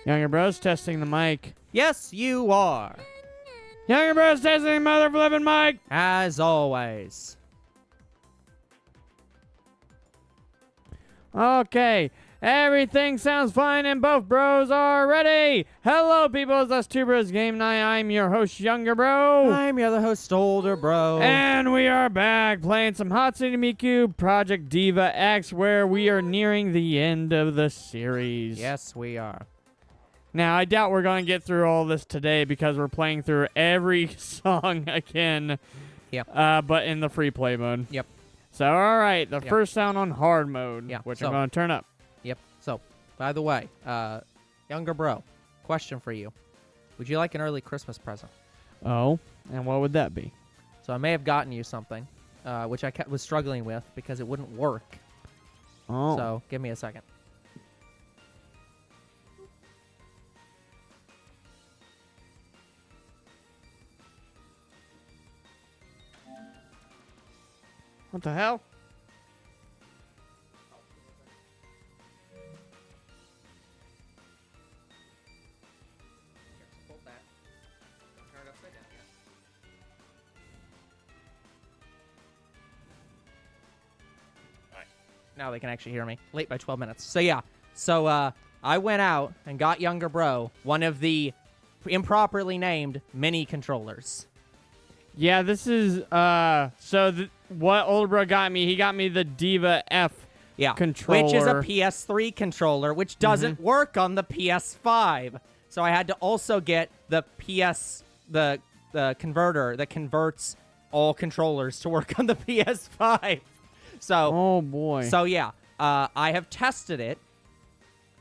Younger Bros testing the mic. Yes, you are. Younger Bros testing the mother flipping mic. As always. Okay, everything sounds fine and both bros are ready. Hello, people. It's us two bros game night. I'm your host, Younger Bro. I'm your other host, Older Bro. And we are back playing some Hatsune Miku Project DIVA X, where we are nearing the end of the series. Yes, we are. Now, I doubt we're going to get through all this today because we're playing through every song again. Yep. But in the free play mode. Yep. So, all right, the first sound on hard mode, which I'm going to turn up. Yep. So, by the way, Younger Bro, question for you. Would you like an early Christmas present? Oh, and what would that be? So I may have gotten you something, which I was struggling with because it wouldn't work. Oh. So, give me a second. What the hell? Now they can actually hear me. Late by 12 minutes. So yeah. So I went out and got Younger Bro one of the improperly named mini controllers. Yeah, this is what Older Bro got me. He got me the DIVA F controller, which is a PS3 controller, which doesn't work on the PS5. So I had to also get the the converter that converts all controllers to work on the PS5. So, oh boy. So yeah, I have tested it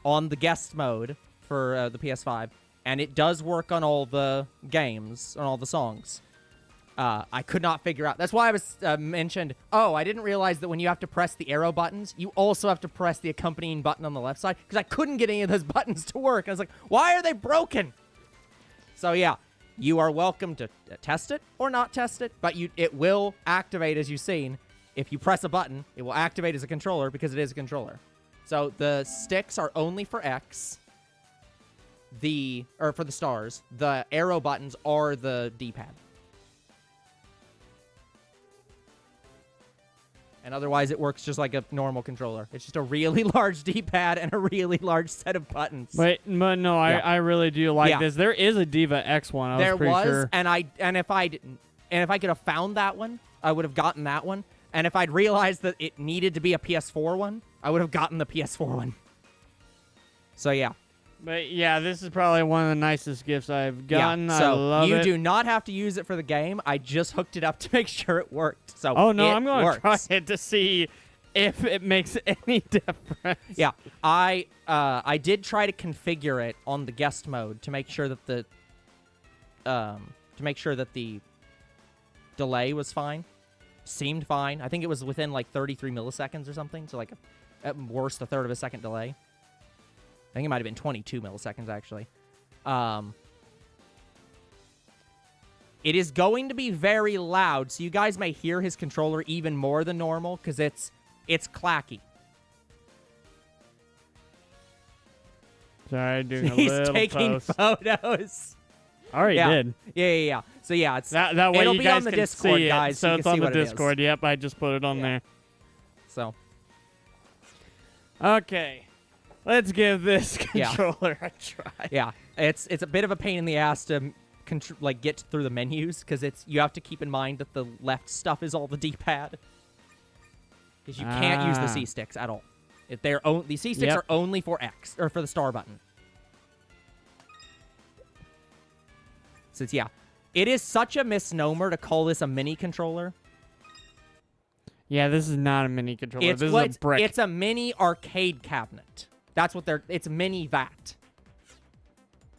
on the guest mode for the PS5, and it does work on all the games, on all the songs. I could not figure out. That's why I was mentioned. Oh, I didn't realize that when you have to press the arrow buttons, you also have to press the accompanying button on the left side, because I couldn't get any of those buttons to work. I was like, why are they broken? So yeah, you are welcome to test it or not test it, but it will activate, as you've seen. If you press a button, it will activate as a controller because it is a controller. So the sticks are only for X. For the stars. The arrow buttons are the D-pad. And otherwise, it works just like a normal controller. It's just a really large D-pad and a really large set of buttons. But no, I really do like this. There is a DIVA X one. I was pretty sure. And if I could have found that one, I would have gotten that one. And if I'd realized that it needed to be a PS4 one, I would have gotten the PS4 one. So, yeah. But, yeah, this is probably one of the nicest gifts I've gotten. Yeah, so I love it. You do not have to use it for the game. I just hooked it up to make sure it worked. So oh, no, I'm going to try it to see if it makes any difference. Yeah, I did try to configure it on the guest mode to make sure that the delay was fine. Seemed fine. I think it was within like 33 milliseconds or something, so like at worst a third of a second delay. I think it might have been 22 milliseconds actually. It is going to be very loud, so you guys may hear his controller even more than normal because it's clacky. Sorry, doing a He's little taking post. photos. I already did. Yeah. So yeah, it's that way it'll you be guys on the can Discord, see it. guys. So you it's can on see the what it is. Discord. Yep, I just put it on there. So. Okay. Let's give this controller a try. Yeah, it's a bit of a pain in the ass to get through the menus because you have to keep in mind that the left stuff is all the D-pad because you can't use the C sticks at all. The C sticks are only for X or for the star button. So it is such a misnomer to call this a mini controller. Yeah, this is not a mini controller. This is a brick. It's a mini arcade cabinet. That's what it's mini that.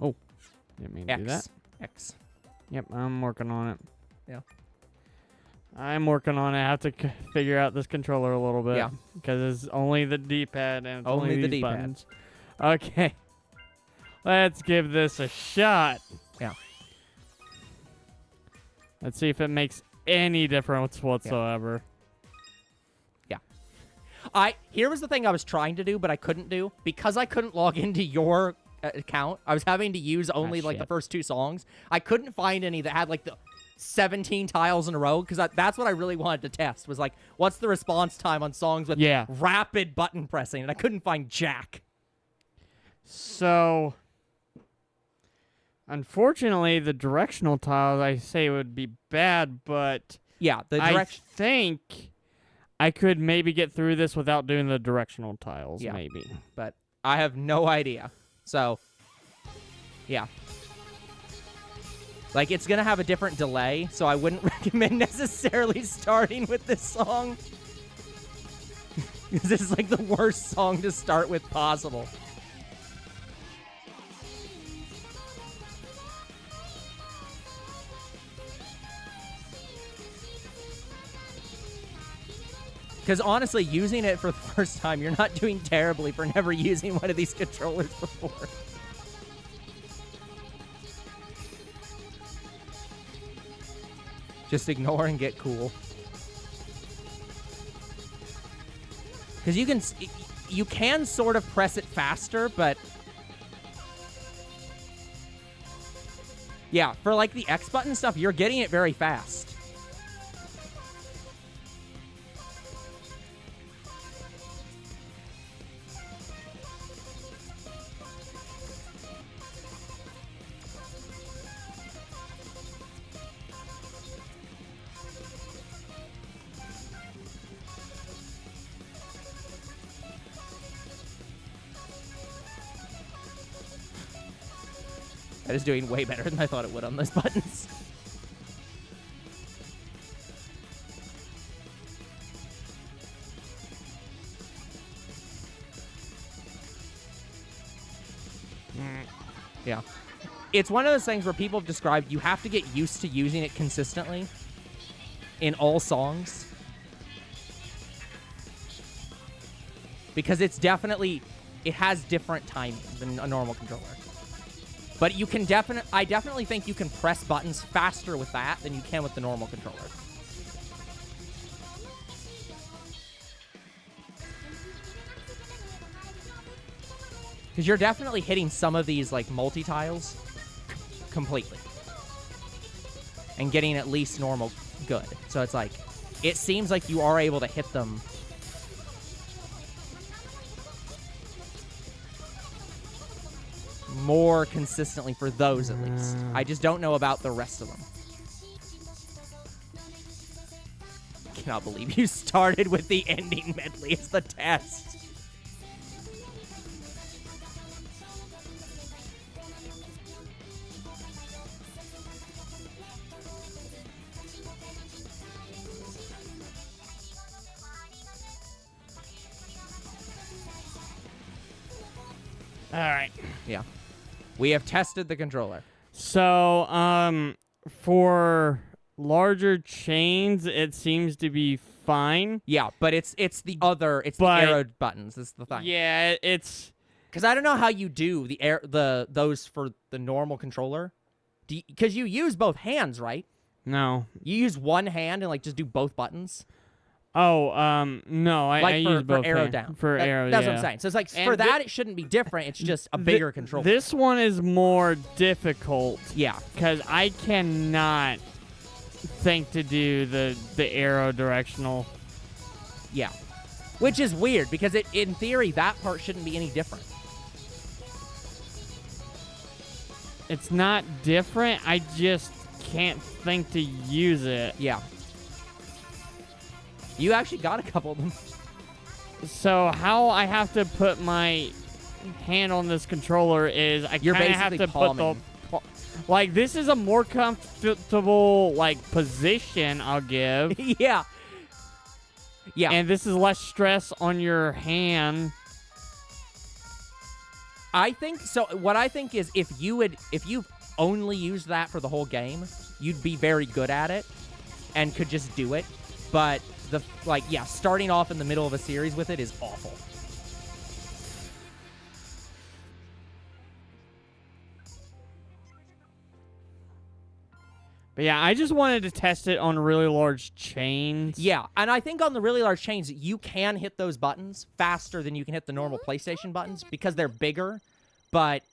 Oh, didn't mean to do that. X. Yep, I'm working on it. Yeah. I'm working on it. I have to figure out this controller a little bit. Yeah. Because it's only the D-pad and it's only the these D-pad. buttons. Okay. Let's give this a shot. Yeah. Let's see if it makes any difference whatsoever. Here was the thing I was trying to do, but I couldn't do. Because I couldn't log into your account. I was having to use only like the shit. first 2 songs. I couldn't find any that had like the 17 tiles in a row because that's what I really wanted to test was like, what's the response time on songs with rapid button pressing? And I couldn't find jack. So, unfortunately, the directional tiles I say would be bad, but Yeah, the I direction. think I could maybe get through this without doing the directional tiles, Yeah. maybe. But I have no idea. So, yeah. Like, it's going to have a different delay, so I wouldn't recommend necessarily starting with this song. Because this is, like, the worst song to start with possible. Because, honestly, using it for the first time, you're not doing terribly for never using one of these controllers before. Just ignore and get cool. Because you can sort of press it faster, but yeah, for like the X button stuff, you're getting it very fast. That is doing way better than I thought it would on those buttons. Yeah. It's one of those things where people have described you have to get used to using it consistently in all songs. Because it has different timing than a normal controller. But you can I definitely think you can press buttons faster with that than you can with the normal controller. Because you're definitely hitting some of these like multi-tiles completely. And getting at least normal good. So it's like, it seems like you are able to hit them more consistently for those, at least. I just don't know about the rest of them. Cannot believe you started with the ending medley as the test. All right. Yeah. We have tested the controller. So, for larger chains, it seems to be fine. Yeah, but it's the arrowed buttons. That's the thing. Yeah, it's because I don't know how you do those for the normal controller. Because you use both hands, right? no. You use one hand and like just do both buttons. Oh, no. I use both for arrow hands. down. For arrow, that's yeah. what I'm saying. So it's like And for that it shouldn't be different. It's just a bigger controller. This one is more difficult. Yeah, Because I cannot think to do the arrow directional. yeah. Which is weird because in theory that part shouldn't be any different. It's not different. I just can't think to use it. Yeah. You actually got a couple of them. So how I have to put my hand on this controller is I You're kind of have basically to put palming. like this is a more comfortable like position I'll give. Yeah. Yeah. And this is less stress on your hand. I think so. What I think is if you only used that for the whole game, you'd be very good at it and could just do it. But starting off in the middle of a series with it is awful. But yeah, I just wanted to test it on really large chains. Yeah, and I think on the really large chains, you can hit those buttons faster than you can hit the normal PlayStation buttons because they're bigger. But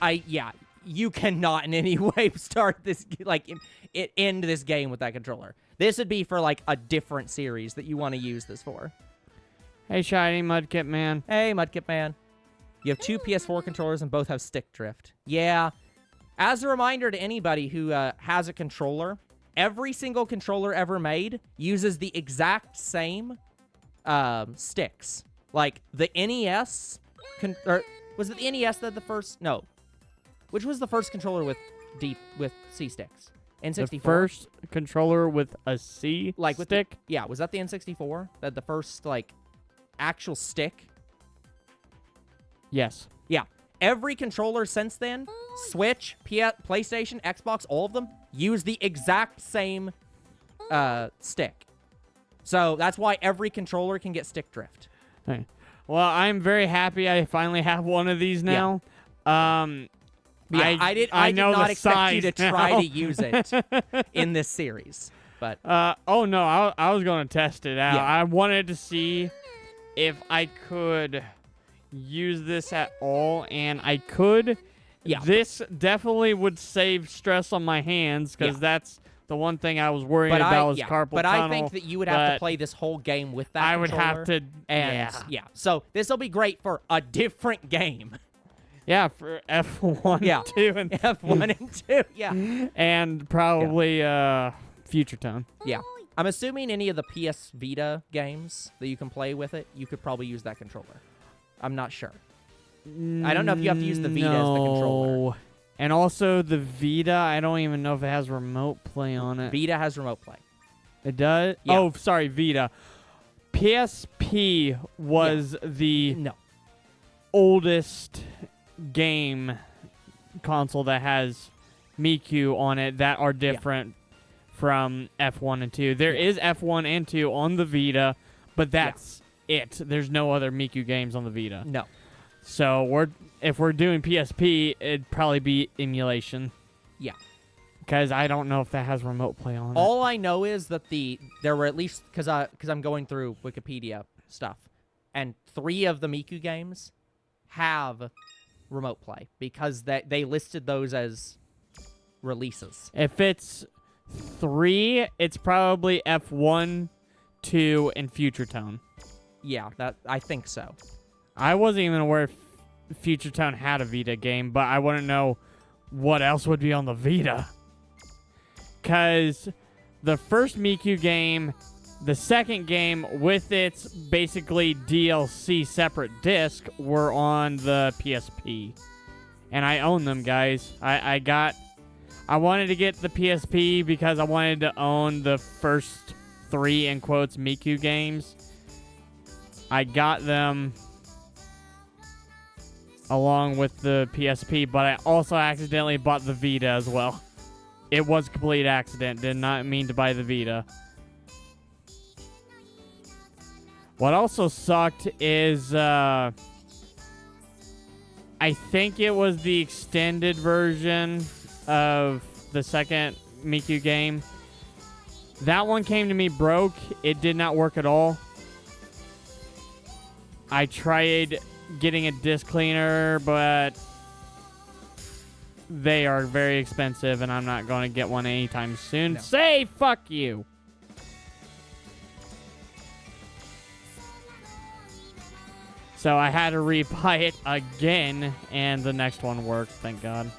Yeah, you cannot in any way start this, like, end this game with that controller. This would be for, like, a different series that you want to use this for. Hey, Shiny Mudkip Man. Hey, Mudkip Man. You have 2 PS4 controllers and both have stick drift. Yeah. As a reminder to anybody who has a controller, every single controller ever made uses the exact same sticks. Like, the NES... or was it the NES that the first... No. Which was the first controller with C sticks? N64? The first controller with a C stick? Yeah, was that the N64? That the first, like, actual stick? Yes. Yeah. Every controller since then, Switch, PlayStation, Xbox, all of them, use the exact same stick. So that's why every controller can get stick drift. Hey. Well, I'm very happy I finally have one of these now. Yeah. I did not expect you to try to use it in this series. But oh no, I was going to test it out. Yeah. I wanted to see if I could use this at all, and I could. Yeah. This definitely would save stress on my hands, because that's the one thing I was worried about was carpal But tunnel. I think that you would have to play this whole game with that I would have controller, to, and yeah. So this will be great for a different game. Yeah, for F1, Yeah. 2, and F1 and 2, yeah. and probably Future Tone. Yeah. I'm assuming any of the PS Vita games that you can play with it, you could probably use that controller. I'm not sure. I don't know if you have to use the Vita as the controller. And also the Vita, I don't even know if it has remote play on it. Vita has remote play. It does? Yeah. Oh, sorry, Vita. PSP was the oldest game console that has Miku on it that are different from F1 and 2. There is F1 and 2 on the Vita, but that's it. There's no other Miku games on the Vita. No. So if we're doing PSP, it'd probably be emulation. Yeah. Because I don't know if that has remote play on it. All I know is that there were at least, because I'm going through Wikipedia stuff, and 3 of the Miku games have remote play because they listed those as releases. If it's 3, it's probably F1, 2, and Future Tone. Yeah, I think so. I wasn't even aware if Future Tone had a Vita game, but I wouldn't know what else would be on the Vita. Because the first Miku game, the second game with its basically DLC separate disc were on the PSP. And I own them, guys. I wanted to get the PSP because I wanted to own the first 3, in quotes, Miku games. I got them along with the PSP, but I also accidentally bought the Vita as well. It was a complete accident. Did not mean to buy the Vita. What also sucked is, I think it was the extended version of the second Miku game. That one came to me broke. It did not work at all. I tried getting a disc cleaner, but they are very expensive, and I'm not going to get one anytime soon. No. Say fuck you. So I had to rebuy it again, and the next one worked, thank God.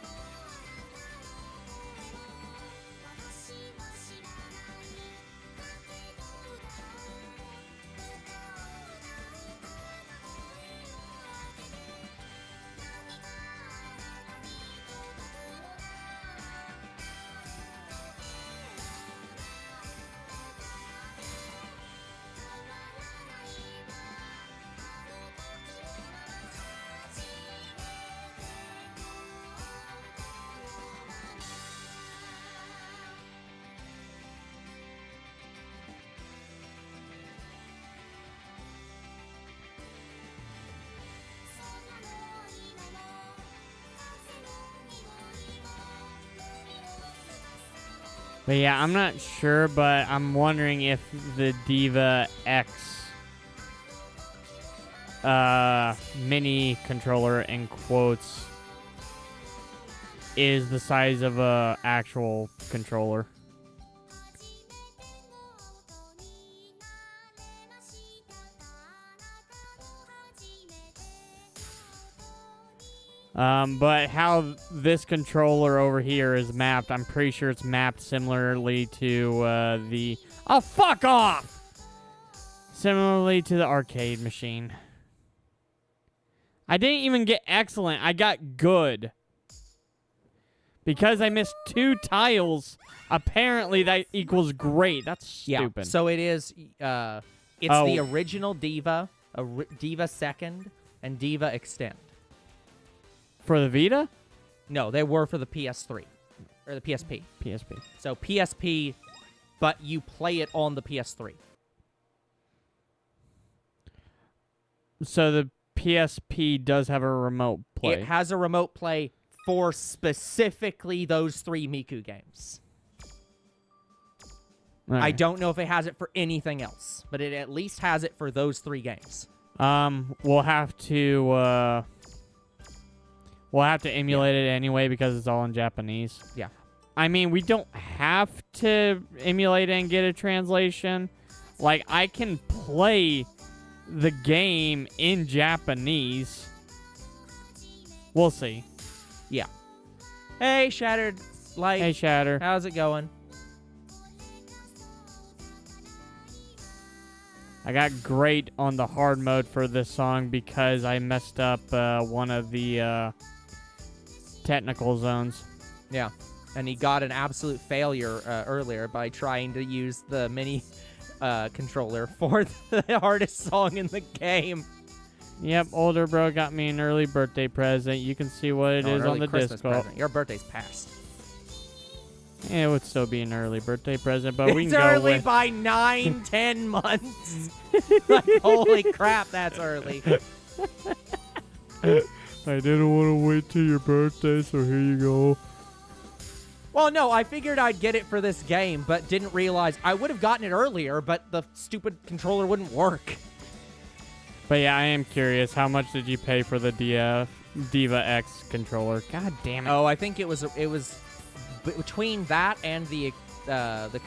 But yeah, I'm not sure, but I'm wondering if the DIVA X mini controller, in quotes, is the size of a actual controller. But how this controller over here is mapped, I'm pretty sure it's mapped similarly to the... Oh, fuck off! Similarly to the arcade machine. I didn't even get excellent. I got good. Because I missed 2 tiles, apparently that equals great. That's stupid. Yeah, so it is... it's the original DIVA, DIVA Second, and DIVA Extend. For the Vita? No, they were for the PS3. Or the PSP. PSP. So PSP, but you play it on the PS3. So the PSP does have a remote play. It has a remote play for specifically those 3 Miku games. Right. I don't know if it has it for anything else, but it at least has it for those 3 games. We'll have to emulate it anyway because it's all in Japanese. Yeah. I mean, we don't have to emulate it and get a translation. Like, I can play the game in Japanese. We'll see. Yeah. Hey, Shattered Light. Hey, Shatter. How's it going? I got great on the hard mode for this song because I messed up one of the technical zones. Yeah. And he got an absolute failure earlier by trying to use the mini controller for the hardest song in the game. Yep, older bro got me an early birthday present. You can see what it is on the Christmas Discord. present. Your birthday's past. It would still be an early birthday present, but we It's can go early with... by 9, 10 months. Like, holy crap, that's early. I didn't want to wait till your birthday, so here you go. Well, no, I figured I'd get it for this game, but didn't realize I would have gotten it earlier, but the stupid controller wouldn't work. But yeah, I am curious. How much did you pay for the DIVA X controller? God damn it. Oh, I think it was between that and the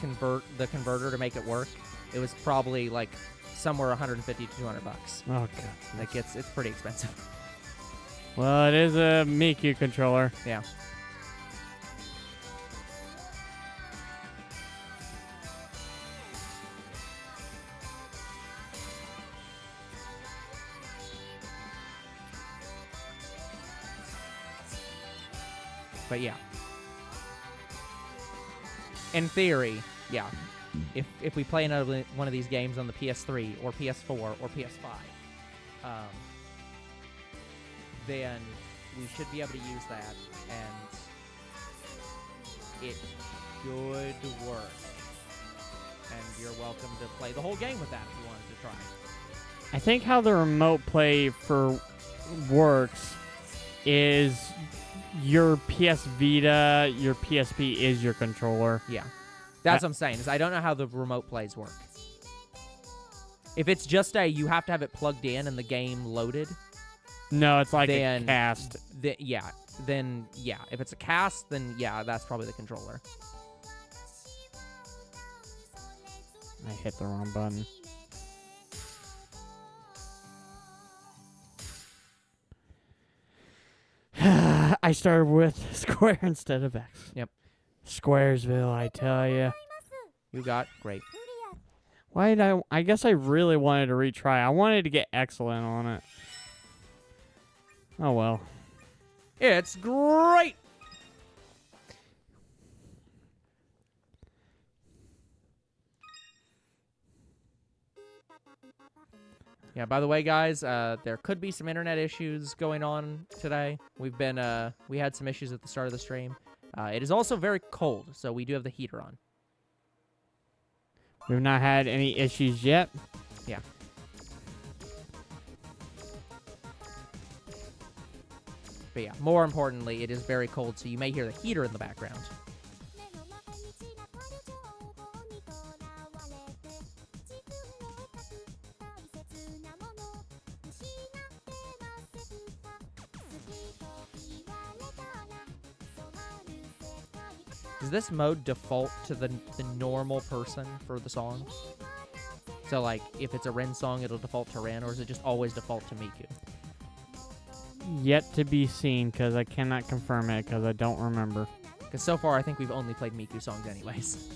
converter to make it work. It was probably like somewhere 150 to 200 bucks. Oh, God. Like it's pretty expensive. Well, it is a Miku controller. Yeah. But yeah. In theory, yeah. If we play another one of these games on the PS3 or PS4 or PS5, then we should be able to use that, and it should work. And you're welcome to play the whole game with that if you wanted to try. I think how the remote play for works is your PS Vita, your PSP is your controller. Yeah. That's what I'm saying, is I don't know how the remote plays work. If it's just you have to have it plugged in and the game loaded. No, it's like then, a cast. Yeah. If it's a cast, then yeah, that's probably the controller. I hit the wrong button. I started with Square instead of X. Yep. Squaresville, I tell you. You got great. Why did I guess I really wanted to retry. I wanted to get excellent on it. Oh well. It's great. Yeah, by the way, guys, there could be some internet issues going on today. We had some issues at the start of the stream. It is also very cold, so we do have the heater on. We've not had any issues yet. Yeah. But yeah, more importantly, it is very cold, so you may hear the heater in the background. Does this mode default to the normal person for the song? So, like, if it's a Ren song, it'll default to Ren, or is it just always default to Miku? Yet to be seen, because I cannot confirm it, because I don't remember. Because so far, I think we've only played Miku songs anyways.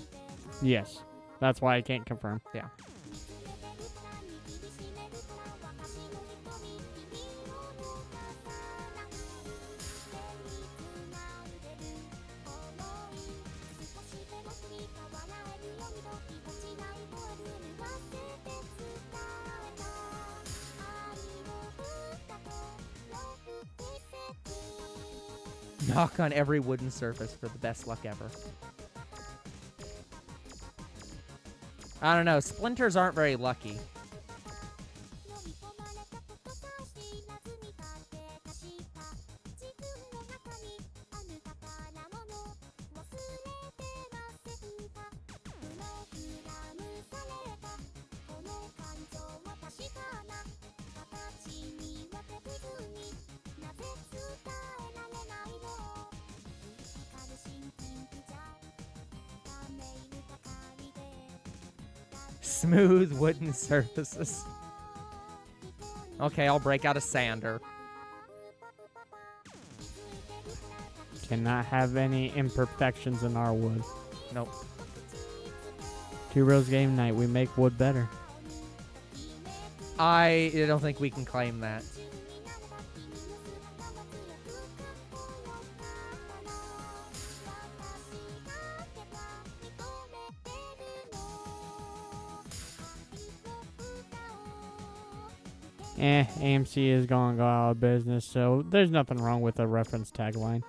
Yes. That's why I can't confirm. Yeah. Knock on every wooden surface for the best luck ever. I don't know. Splinters aren't very lucky. Smooth wooden surfaces. Okay, I'll break out a sander. Cannot have any imperfections in our wood. Nope. Two Rose Game Night, we make wood better. I don't think we can claim that. AMC is going to go out of business, so there's nothing wrong with a reference tagline.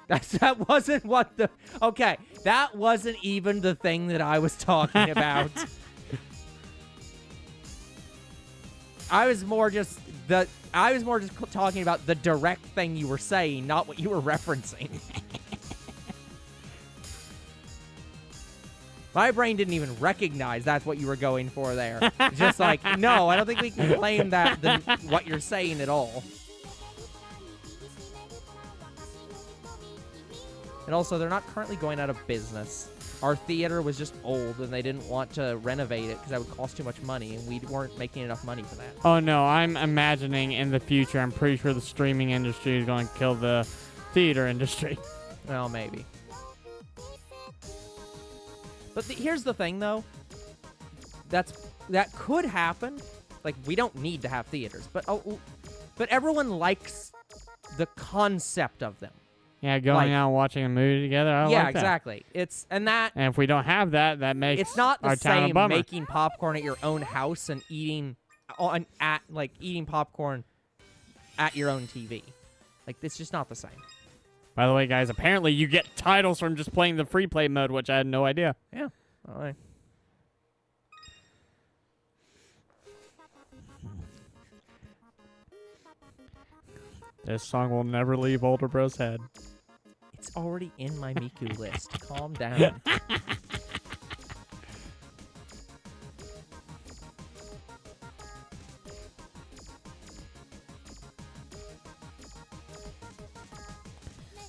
That wasn't what the... Okay, that wasn't even the thing that I was talking about. I was more just talking about the direct thing you were saying, not what you were referencing. My brain didn't even recognize that's what you were going for there. It's just like, no, I don't think we can claim that what you're saying at all. And also, they're not currently going out of business. Our theater was just old, and they didn't want to renovate it because that would cost too much money, and we weren't making enough money for that. Oh, no, I'm imagining in the future, I'm pretty sure the streaming industry is going to kill the theater industry. Well, maybe. But here's the thing, though. That could happen. Like, we don't need to have theaters, but everyone likes the concept of them. Yeah, going out and watching a movie together. I like that. Exactly. And if we don't have that, that makes it's not the our town a same bummer. making popcorn at your own house and eating popcorn at your own TV. Like, it's just not the same. By the way, guys, apparently you get titles from just playing the free play mode, which I had no idea. Yeah. All right. This song will never leave Older Bro's head. It's already in my Miku list. Calm down.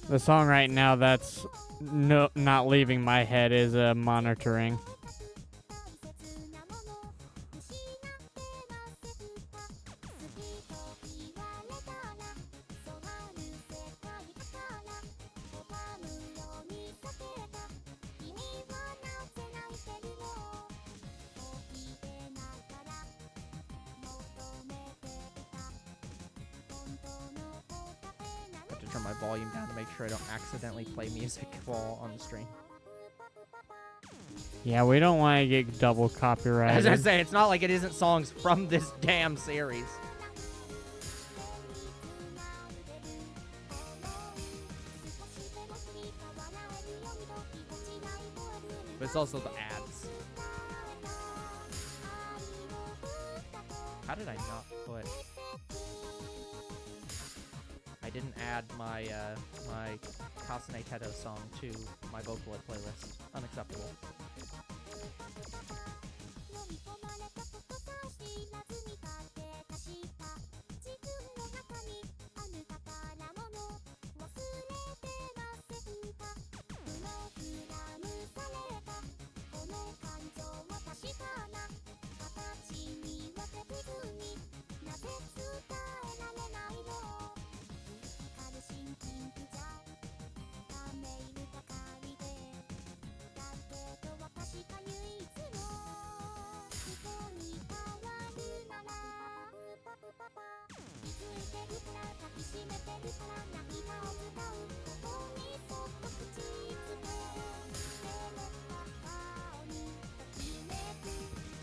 The song right now that's not leaving my head is Monitoring. Turn my volume down to make sure I don't accidentally play music while on the stream. Yeah, we don't want to get double copyrighted. As I say, it's not like it isn't songs from this damn series. But it's also the ads. How did I not put... I didn't add my my Hatsune Miku song to my Vocaloid playlist. Unacceptable.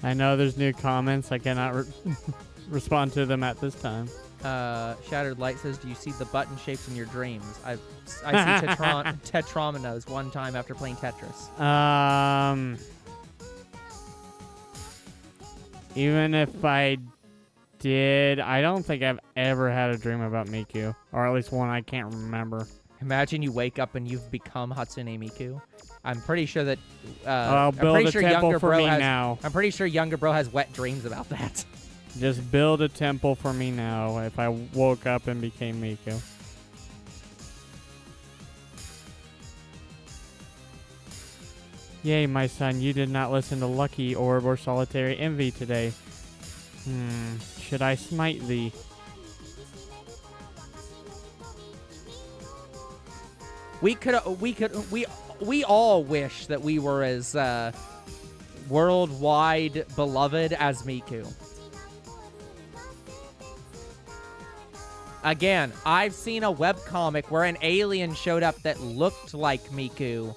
I know there's new comments. I cannot respond to them at this time. Shattered Light says, "Do you see the button shapes in your dreams?" I see Tetrominoes one time after playing Tetris. Even if I did, I don't think I've ever had a dream about Miku, or at least one I can't remember. Imagine you wake up and you've become Hatsune Miku. I'm pretty sure that. I'll build a temple for me now. I'm pretty sure younger bro has wet dreams about that. Just build a temple for me now if I woke up and became Miku. Yay, my son, you did not listen to Lucky Orb or Solitary Envy today. Should I smite thee? We all wish that we were as worldwide beloved as Miku. Again, I've seen a webcomic where an alien showed up that looked like Miku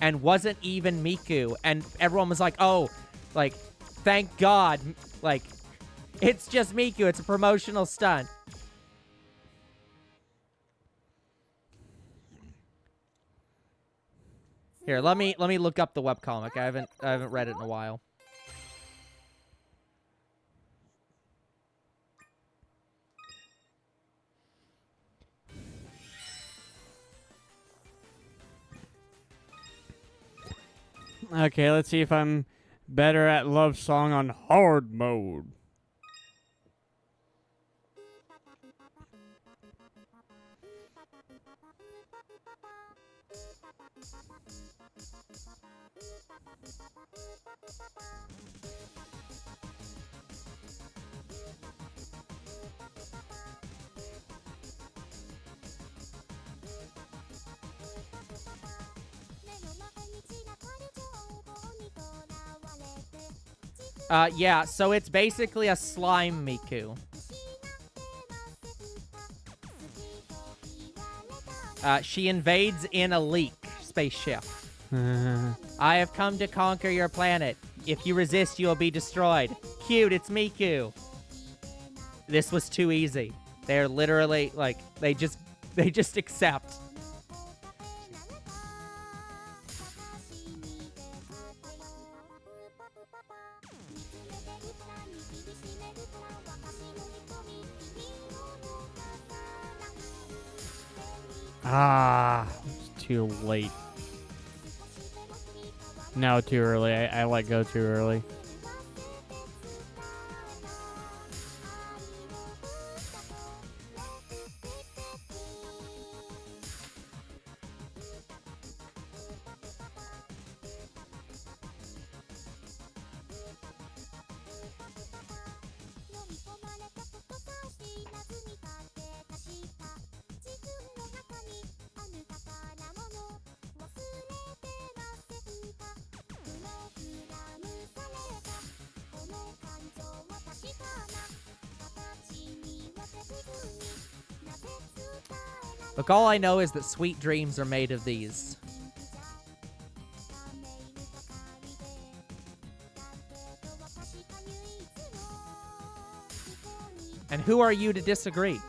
and wasn't even Miku, and everyone was like, oh, like, thank God, like, it's just Miku, it's a promotional stunt. Here, let me look up the webcomic. I haven't read it in a while. Okay, let's see if I'm better at Love Song on hard mode. Yeah, so it's basically a slime Miku. She invades in a leak spaceship. I have come to conquer your planet. If you resist, you will be destroyed. Cute, it's Miku. This was too easy. They're literally, like, they just accept. It's too late. No, too early. I let go too early. Look, all I know is that sweet dreams are made of these. And who are you to disagree?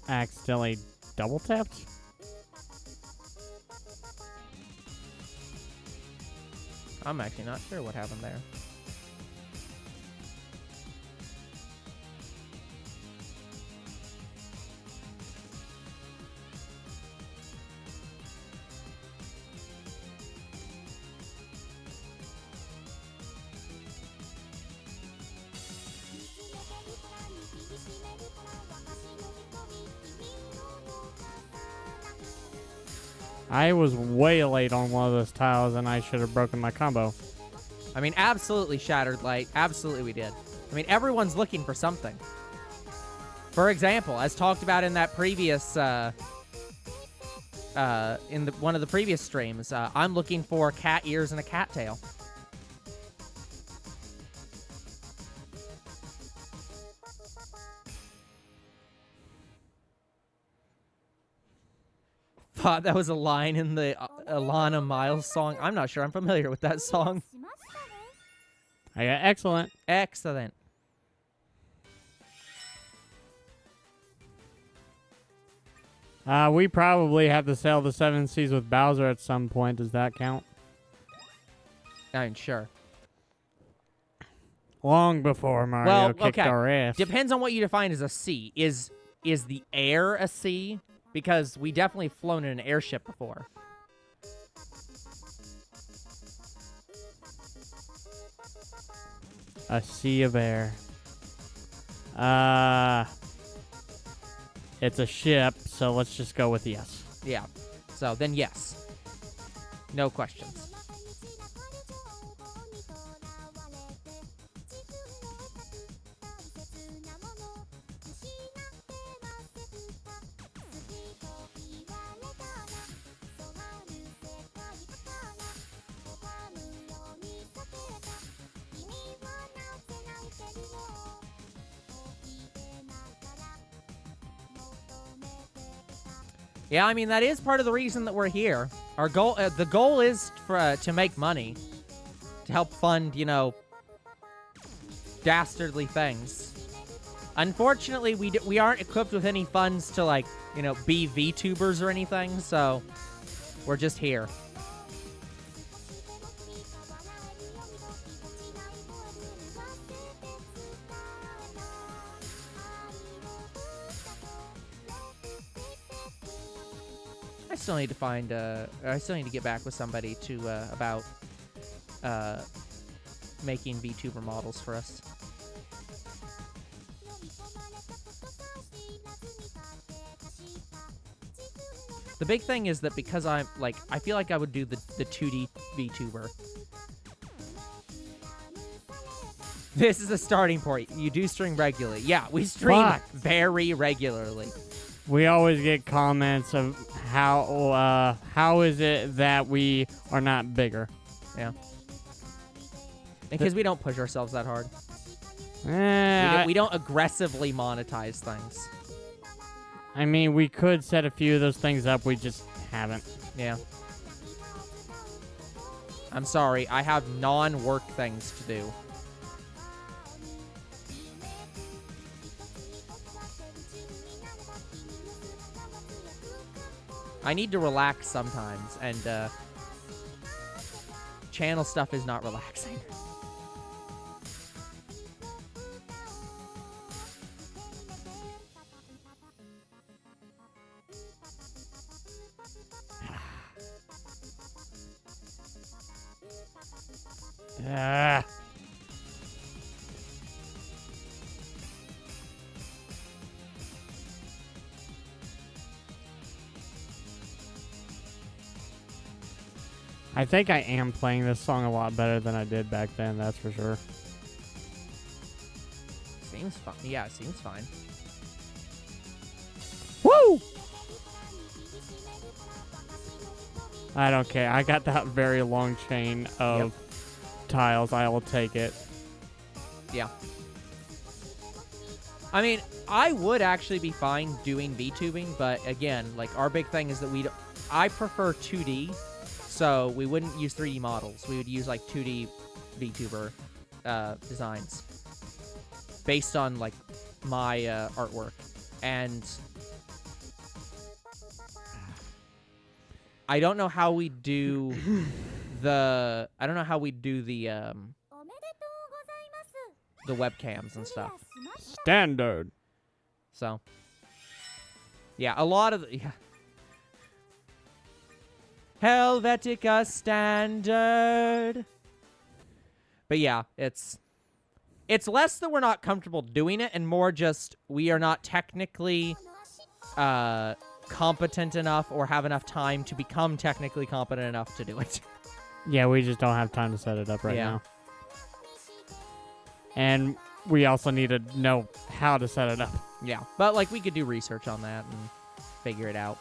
Accidentally double tapped? I'm actually not sure what happened there. I was way late on one of those tiles, and I should have broken my combo. I mean, absolutely Shattered Light. Absolutely we did. I mean, everyone's looking for something. For example, as talked about in that previous, one of the previous streams, I'm looking for cat ears and a cat tail. Thought that was a line in the Alana Miles song. I'm not sure. I'm familiar with that song. I got excellent. Excellent. We probably have to sail the 7 seas with Bowser at some point. Does that count? I'm sure. Long before Mario kicked okay. our ass. Depends on what you define as a sea. Is the air a sea? Because we definitely flown in an airship before. A sea of air. It's a ship, so let's just go with yes. Yeah. So then yes. No questions. Yeah, I mean, that is part of the reason that we're here. Our goal, the goal is for, to make money, to help fund, you know, dastardly things. Unfortunately, we aren't equipped with any funds to, like, you know, be VTubers or anything, so we're just here. I still need to find, I still need to get back with somebody to, about, making VTuber models for us. The big thing is that because I'm, like, I feel like I would do the 2D VTuber. This is a starting point. You do stream regularly. Yeah, we stream very regularly. We always get comments of how is it that we are not bigger? Yeah. Because we don't push ourselves that hard. We don't aggressively monetize things. I mean, we could set a few of those things up. We just haven't. Yeah. I'm sorry. I have non-work things to do. I need to relax sometimes, and channel stuff is not relaxing. I think I am playing this song a lot better than I did back then, that's for sure. Seems fine. Yeah, it seems fine. Woo! I don't care. I got that very long chain of tiles. I will take it. Yeah. I mean, I would actually be fine doing VTubing, but again, like, our big thing is that I prefer 2D. So we wouldn't use 3D models. We would use, like, 2D VTuber designs based on, like, my artwork. And I don't know how we do the webcams and stuff. Standard. So yeah, a lot of the, yeah. Helvetica standard. But yeah, it's less that we're not comfortable doing it and more just we are not technically competent enough or have enough time to become technically competent enough to do it. Yeah, we just don't have time to set it up right Yeah. now. And we also need to know how to set it up. Yeah, but like we could do research on that and figure it out.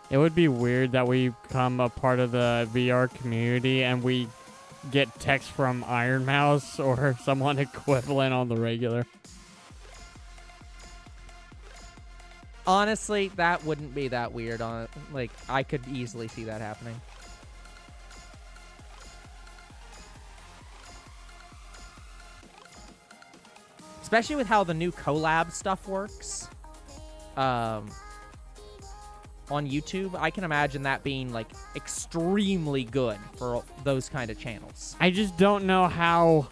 It would be weird that we become a part of the VR community and we get text from Iron Mouse or someone equivalent on the regular. Honestly, that wouldn't be that weird. Like, I could easily see that happening. Especially with how the new collab stuff works. On YouTube, I can imagine that being, like, extremely good for those kind of channels. I just don't know how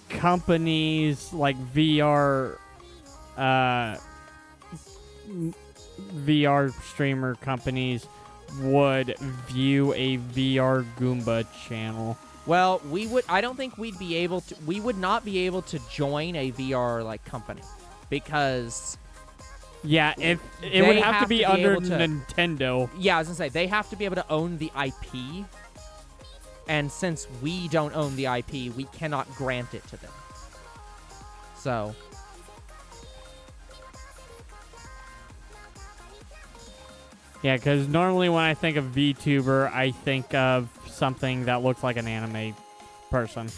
companies like VR streamer companies would view a VR Goomba channel. Well, I don't think we would not be able to join a VR, like, company. Because... Yeah, if it They would have to have be to be under able to- Nintendo. Yeah, I was gonna say, they have to be able to own the IP. And since we don't own the IP, we cannot grant it to them. So... Yeah, because normally when I think of VTuber, I think of something that looks like an anime person.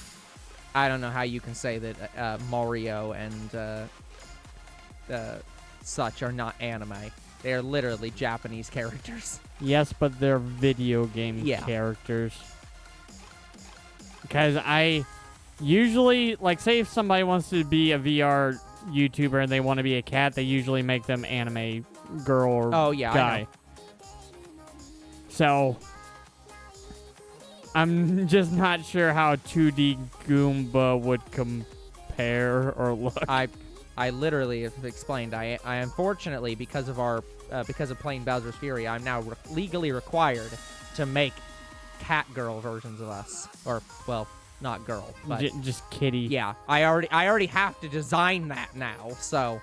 I don't know how you can say that Mario and such are not anime. They are literally Japanese characters. Yes, but they're video game characters. Because I usually, like, say if somebody wants to be a VR YouTuber and they want to be a cat, they usually make them anime girl or guy. I know. So, I'm just not sure how 2D Goomba would compare or look. I literally have explained. I unfortunately, because of playing Bowser's Fury, I'm now legally required to make cat girl versions of us, or well, not girl, but just kitty. yeah. I already have to design that now, so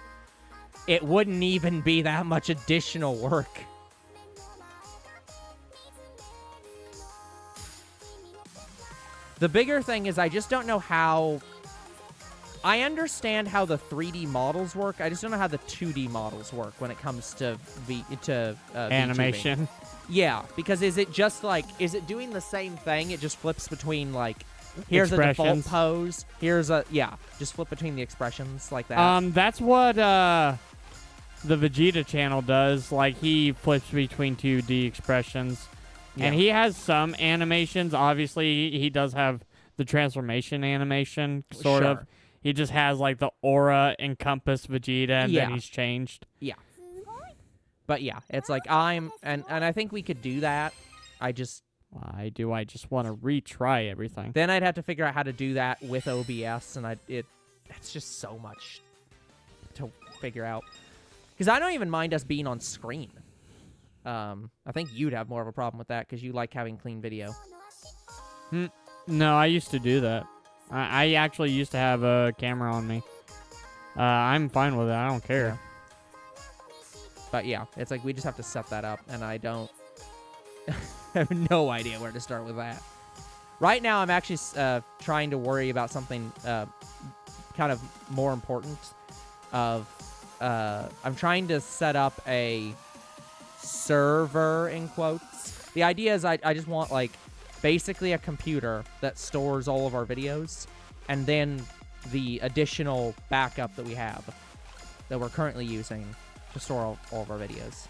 it wouldn't even be that much additional work. The bigger thing is I just don't know how... I understand how the 3D models work. I just don't know how the 2D models work when it comes to animation. VTubing. Yeah, because is it just like... Is it doing the same thing? It just flips between, like... Here's a default pose. Here's a... Yeah, just flip between the expressions like that. That's what the Vegeta channel does. Like, he flips between 2D expressions. Yeah. And he has some animations. Obviously, he does have the transformation animation, sort of. He just has, like, the aura encompass Vegeta, and then he's changed. Yeah. But, yeah, it's like and I think we could do that. I just want to retry everything. Then I'd have to figure out how to do that with OBS, and it's just so much to figure out. Because I don't even mind us being on screen. I think you'd have more of a problem with that because you like having clean video. No, I used to do that. I actually used to have a camera on me. I'm fine with it. I don't care. But yeah, it's like we just have to set that up, and I don't have no idea where to start with that. Right now, I'm actually trying to worry about something kind of more important. I'm trying to set up a server, in quotes. The idea is I just want, like, basically a computer that stores all of our videos, and then the additional backup that we have that we're currently using to store all of our videos.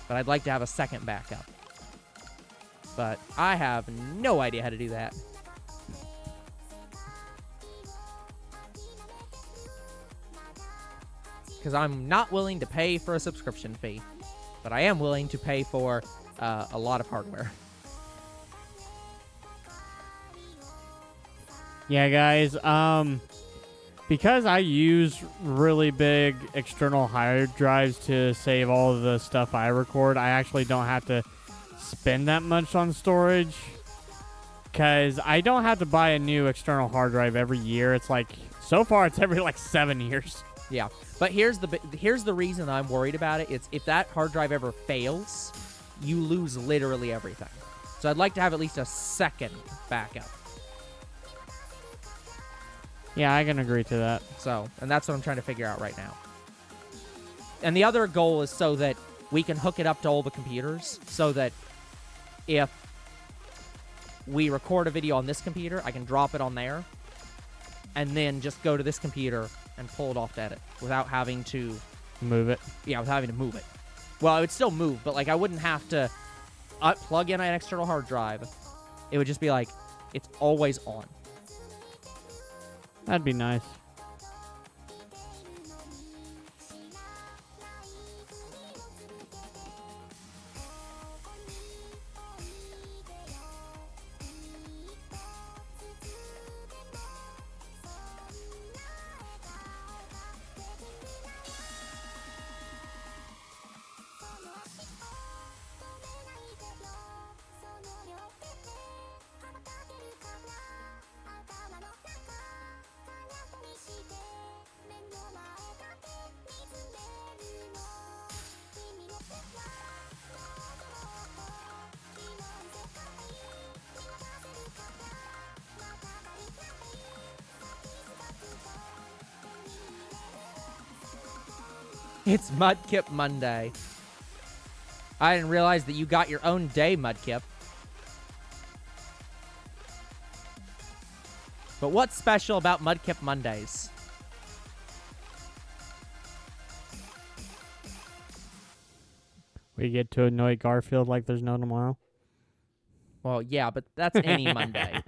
But I'd like to have a second backup. But I have no idea how to do that. Because I'm not willing to pay for a subscription fee. But I am willing to pay for a lot of hardware. Yeah, guys, because I use really big external hard drives to save all of the stuff I record, I actually don't have to spend that much on storage. Because I don't have to buy a new external hard drive every year. It's like, so far, it's every, like, 7 years. Yeah, but here's the reason I'm worried about it. It's if that hard drive ever fails, you lose literally everything. So I'd like to have at least a second backup. Yeah, I can agree to that. So, and that's what I'm trying to figure out right now. And the other goal is so that we can hook it up to all the computers, so that if we record a video on this computer, I can drop it on there, and then just go to this computer and pull it off to edit without having to move it. Yeah, without having to move it. Well, it would still move, but like I wouldn't have to plug in an external hard drive. It would just be like it's always on. That'd be nice. It's Mudkip Monday. I didn't realize that you got your own day, Mudkip. But what's special about Mudkip Mondays? We get to annoy Garfield like there's no tomorrow. Well, yeah, but that's any Monday.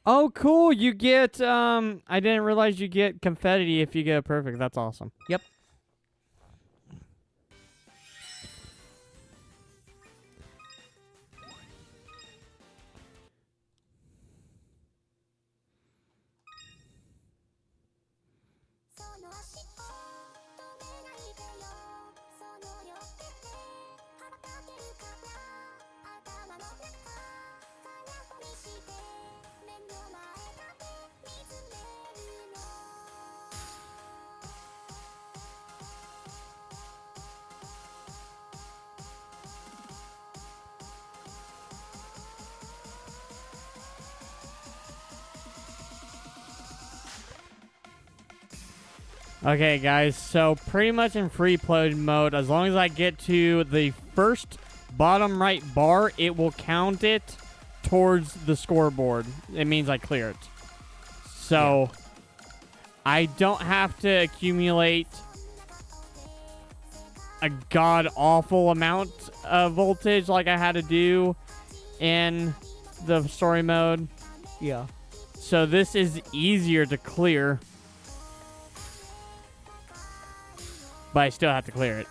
Oh, cool. You get, I didn't realize you get confetti if you get it perfect. That's awesome. Yep. Okay, guys, so pretty much in free play mode, as long as I get to the first bottom right bar, it will count it towards the scoreboard. It means I clear it. So, I don't have to accumulate a god-awful amount of voltage like I had to do in the story mode. Yeah. So this is easier to clear. But I still have to clear it.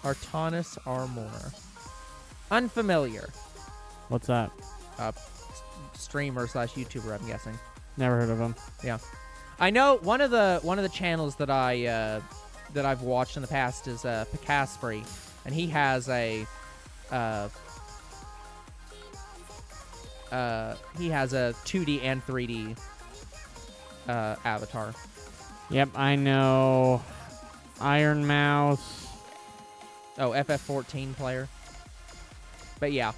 Artanis Armor. Unfamiliar. What's that? Streamer / YouTuber, I'm guessing. Never heard of him. Yeah. I know one of the channels that I've watched in the past is Picaspri, and he has a 2D and 3D avatar. Yep, I know. Iron Mouse. Oh, FF14 player. But yeah.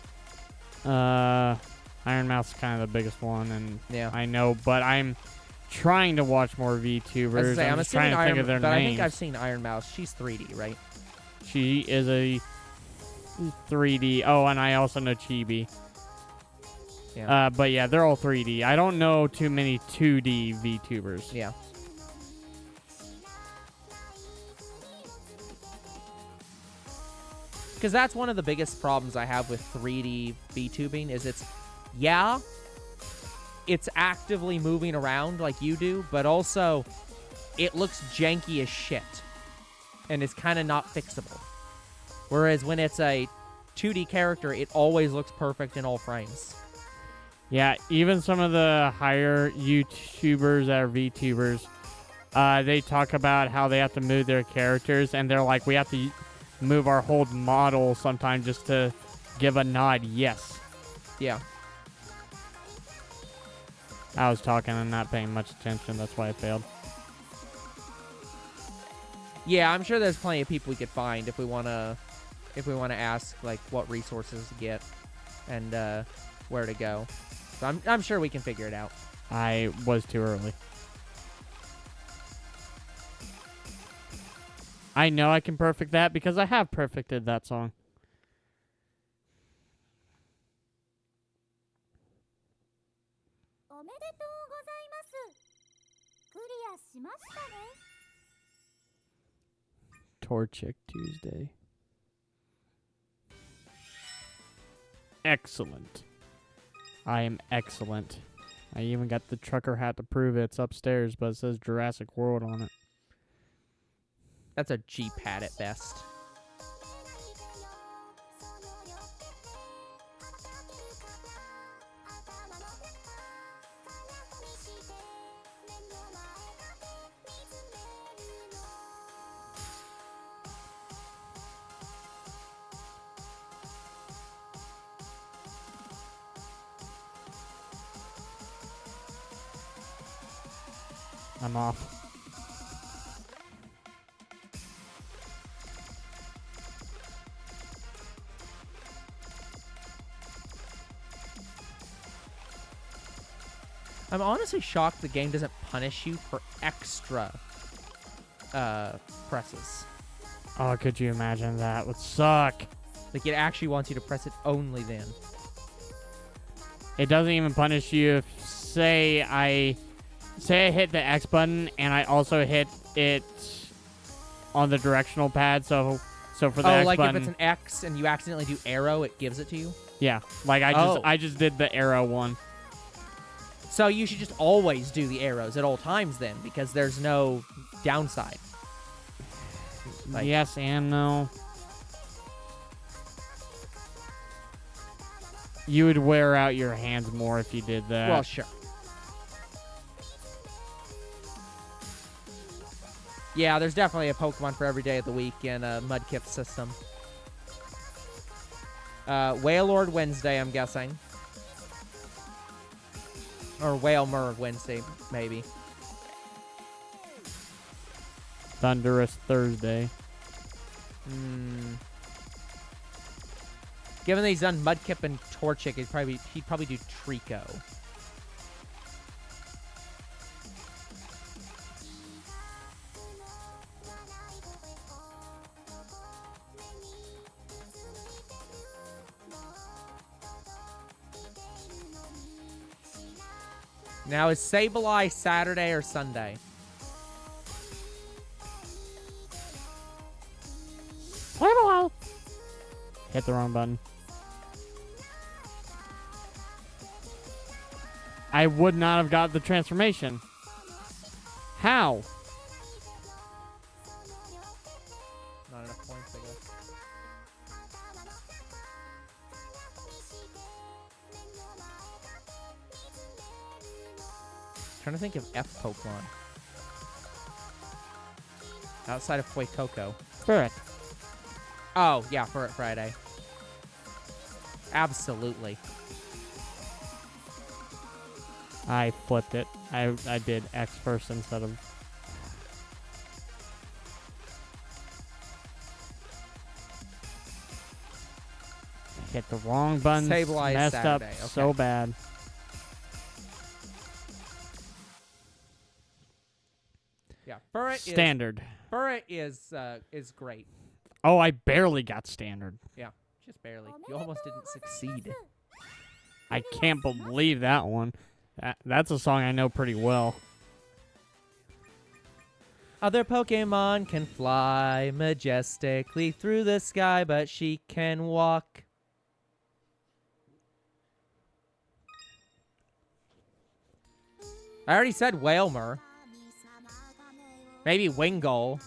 Iron Mouse is kind of the biggest one, and yeah. I know, but I'm trying to watch more VTubers. I'm just trying to think of their but names. I think I've seen Iron Mouse. She's 3D, right? She is a 3D. Oh, and I also know Chibi. Yeah. But yeah, they're all 3D. I don't know too many 2D VTubers. Yeah. Because that's one of the biggest problems I have with 3D VTubing is it's actively moving around like you do, but also it looks janky as shit. And it's kind of not fixable. Whereas when it's a 2D character, it always looks perfect in all frames. Yeah, even some of the higher YouTubers that are VTubers They talk about how they have to move their characters, and they're like, we have to move our whole model sometimes just to give a nod yes. Yeah. I was talking and not paying much attention. That's why I failed. Yeah, I'm sure there's plenty of people we could find if we wanna ask like what resources to get and where to go. So I'm sure we can figure it out. I was too early. I know I can perfect that because I have perfected that song. Torchic Tuesday. Excellent. I am excellent. I even got the trucker hat to prove it. It's upstairs, but it says Jurassic World on it. That's a G-pad at best. I'm off. I'm honestly shocked the game doesn't punish you for extra presses. Oh, could you imagine that? Would suck. Like, it actually wants you to press it only then. It doesn't even punish you if, say I hit the X button and I also hit it on the directional pad. So for the X like button, if it's an X and you accidentally do arrow, it gives it to you? yeah, like I just did the arrow one. So you should just always do the arrows at all times then, because there's no downside. Like, yes and no. You would wear out your hands more if you did that. well, sure. Yeah, there's definitely a Pokemon for every day of the week in a Mudkip system. Wailord Wednesday, I'm guessing. Or Wailmer Wednesday, maybe. Thunderous Thursday. Given that he's done Mudkip and Torchic, he'd probably do Trico. Now, is Sableye Saturday or Sunday? Hit the wrong button. I would not have got the transformation. How? Not enough points, I guess. Trying to think of F Pokemon. Outside of Fuecoco. Spirit. Oh, yeah, for Friday. Absolutely. I flipped it. I did X first instead of... Hit the wrong buttons. Sableye Messed Saturday. up Okay. so bad. Yeah, Furret Standard. is great. Oh, I barely got standard. Yeah, just barely. You almost didn't succeed. I can't believe that one. That's a song I know pretty well. Other Pokemon can fly majestically through the sky, but she can walk. I already said Wailmer. Maybe Wingull.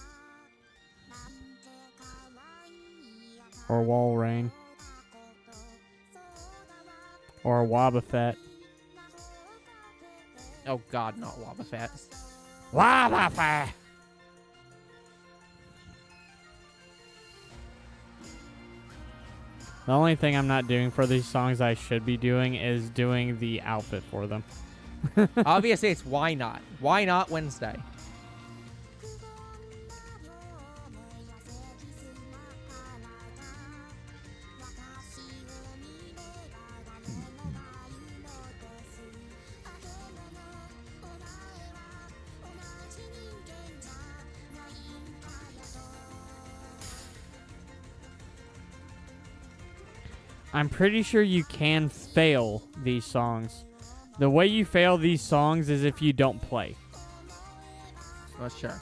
Or Walrein. Or Wobbuffet. Oh god, not Wobbuffet. Wah-wah-wah. The only thing I'm not doing for these songs I should be doing is doing the outfit for them. Obviously, it's why not? Why not Wednesday? I'm pretty sure you can fail these songs. The way you fail these songs is if you don't play. Well, sure.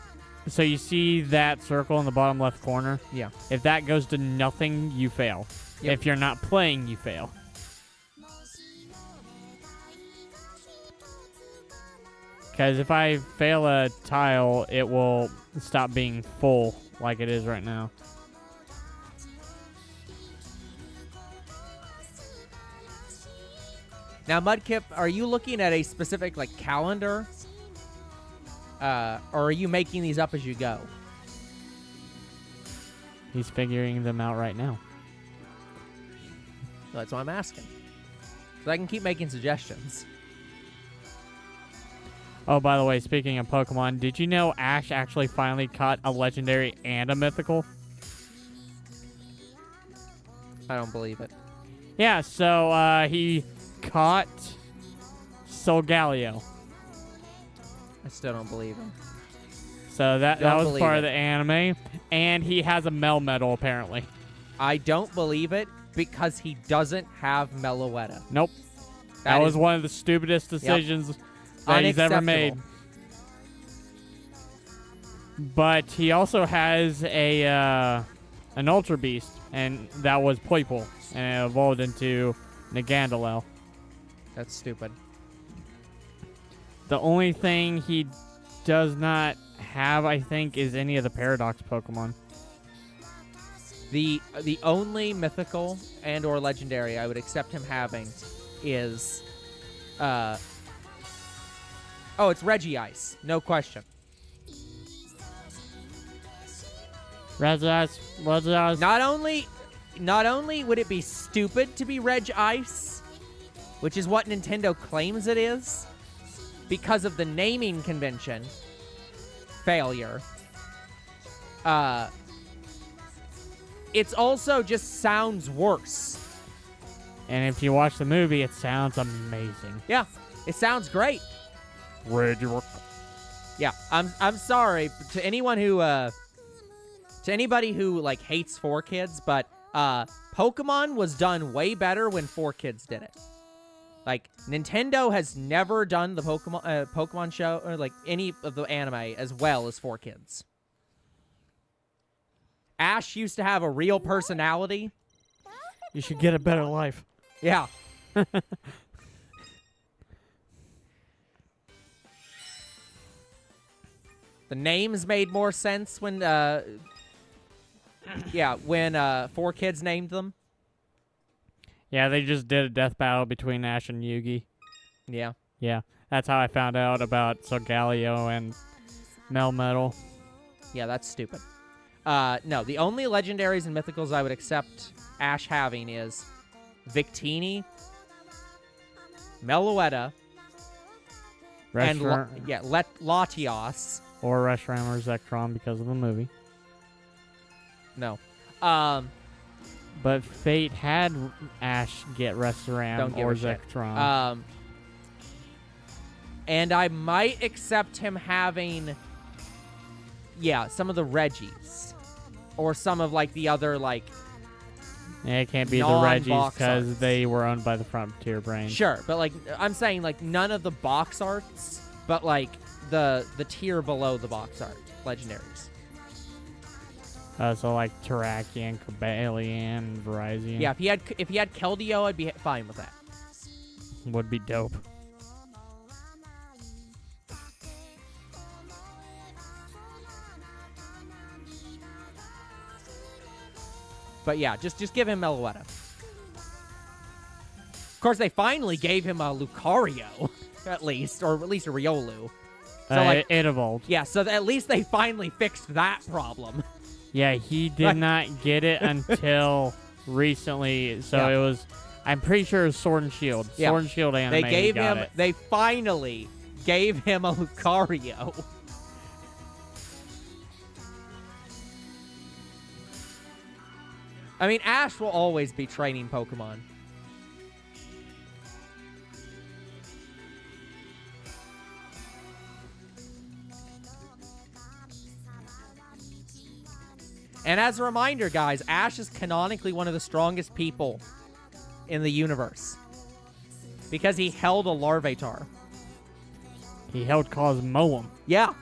So you see that circle in the bottom left corner? Yeah. If that goes to nothing, you fail. Yep. If you're not playing, you fail. Because if I fail a tile, it will stop being full like it is right now. Now, Mudkip, are you looking at a specific like calendar, or are you making these up as you go? He's figuring them out right now. That's what I'm asking. So I can keep making suggestions. Oh, by the way, speaking of Pokemon, did you know Ash actually finally caught a legendary and a mythical? I don't believe it. Yeah, so he caught Solgaleo. I still don't believe him. So that Don't was believe part it. of the anime. And he has a Melmetal, apparently. I don't believe it because he doesn't have Meloetta. Nope. That was one of the stupidest decisions that he's ever made. But he also has a an Ultra Beast, and that was Poipole, and it evolved into Nagandalel. That's stupid. The only thing he does not have, I think, is any of the Paradox Pokemon. The only mythical and or legendary I would accept him having is oh, it's Regice, no question. Regice. Not only would it be stupid to be Regice, which is what Nintendo claims it is, because of the naming convention failure. It's also just sounds worse. And if you watch the movie, it sounds amazing. Yeah, it sounds great. Regice. Yeah, I'm sorry to anyone who to anybody who like hates 4Kids, but Pokemon was done way better when 4Kids did it. Like Nintendo has never done the Pokemon show or like any of the anime as well as 4Kids. Ash used to have a real personality. You should get a better life. Yeah. The names made more sense when, when 4Kids named them. Yeah, they just did a death battle between Ash and Yugi. Yeah. Yeah, that's how I found out about Solgaleo and Melmetal. Yeah, that's stupid. No, the only legendaries and mythicals I would accept Ash having is Victini, Meloetta, and Latios. Or Reshiram or Zekrom because of the movie. No. But Fate had Ash get Reshiram or Zekrom. And I might accept him having, some of the Reggies. Or some of, like, the other, like... Yeah, it can't be the Reggies because arts. they were owned by the Frontier Brain. Sure, but, like, I'm saying, like, none of the box arts, but, like, the tier below the box art legendaries. So, like, Terrakion, Cobalion, Virizion. Yeah, if he had Keldeo, I'd be fine with that. Would be dope. But yeah, just give him Meloetta. Of course, they finally gave him a Lucario, at least, or at least a Riolu. So like, it evolved. yeah, so at least they finally fixed that problem. Yeah, he did not get it until recently. So Yeah. it was, I'm pretty sure it was Sword and Shield. Yeah. Sword and Shield anime. They gave got him. it. They finally gave him a Lucario. I mean, Ash will always be training Pokemon. And as a reminder, guys, Ash is canonically one of the strongest people in the universe. Because he held a Larvitar. He held Cosmoem. Yeah.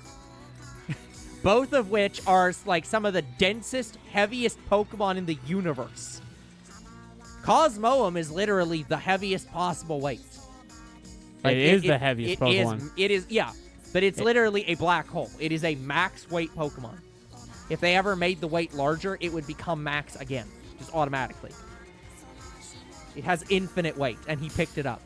Both of which are like some of the densest, heaviest Pokemon in the universe. Cosmoem is literally the heaviest possible weight. It is the heaviest Pokemon. It is, yeah. But it's literally a black hole. It is a max weight Pokemon. If they ever made the weight larger, it would become max again. Just automatically. It has infinite weight, and he picked it up.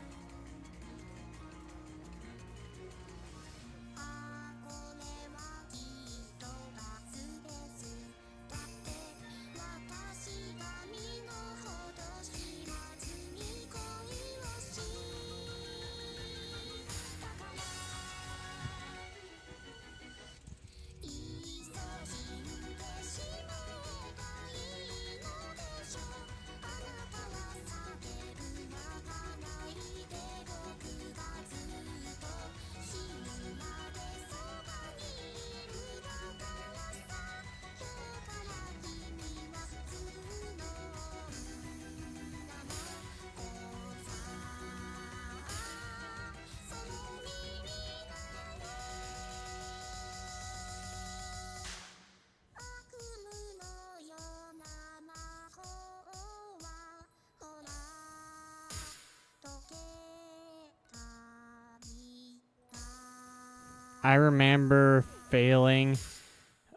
I remember failing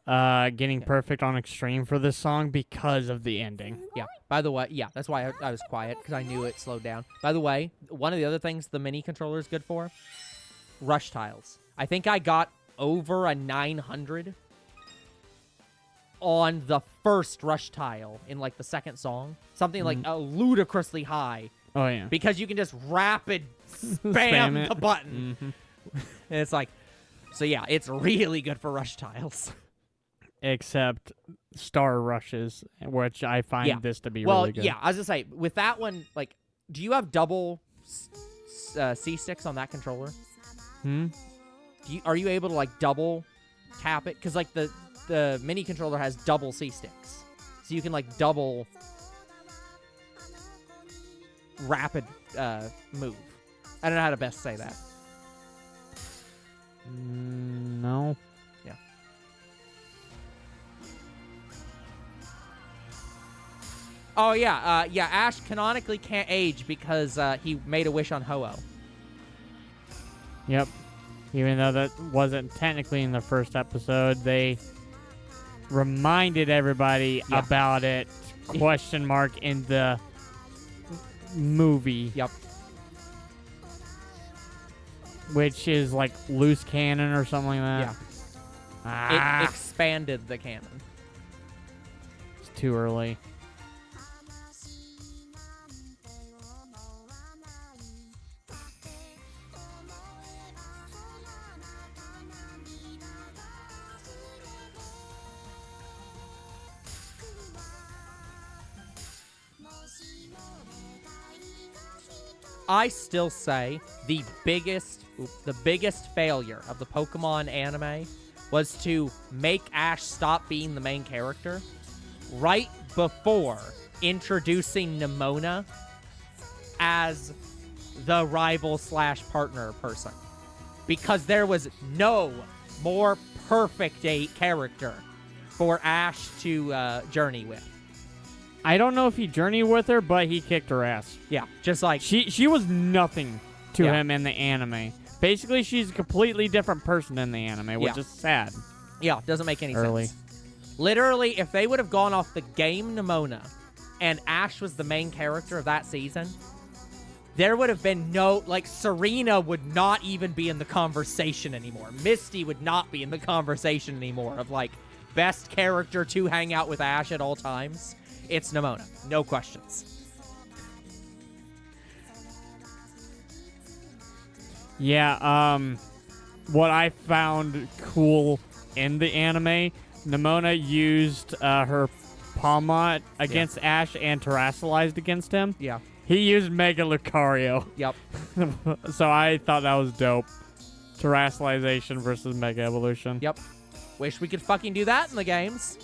getting perfect on Extreme for this song because of the ending. Yeah. By the way, yeah, that's why I was quiet, because I knew it slowed down. By the way, one of the other things the mini controller is good for, rush tiles. I think I got over a 900 on the first rush tile in, like, the second song. Something, like, ludicrously high. Oh, yeah. Because you can just rapid spam the button. Mm-hmm. And it's like, so yeah, it's really good for rush tiles. Except Star Rushes, which I find this to be really good. Well, yeah, I was going to say, with that one, like, do you have double C-sticks on that controller? Are you able to, like, double tap it? Because, like, the mini controller has double C-sticks. So you can, like, double rapid move. I don't know how to best say that. No. Yeah. Oh, yeah. Yeah, Ash canonically can't age because he made a wish on Ho-Oh. Yep. Even though that wasn't technically in the first episode, they reminded everybody about it, question mark, in the movie. Yep. Which is like loose cannon or something like that. Yeah. It expanded the canon. It's too early. I still say the biggest failure of the Pokemon anime was to make Ash stop being the main character right before introducing Nimona as the rival/partner person. Because there was no more perfect a character for Ash to journey with. I don't know if he journeyed with her, but he kicked her ass. Yeah, just like... She was nothing to him in the anime. Basically, she's a completely different person in the anime, which is sad. Yeah, doesn't make any sense. Literally, if they would have gone off the game Nimona and Ash was the main character of that season, there would have been no, like, Serena would not even be in the conversation anymore. Misty would not be in the conversation anymore of, like, best character to hang out with Ash at all times. It's Nimona. No questions. Yeah, what I found cool in the anime, Nimona used her Palmot against Ash and terrestrialized against him. Yeah. He used Mega Lucario. Yep. So I thought that was dope. Terrestrialization versus Mega Evolution. Yep. Wish we could fucking do that in the games.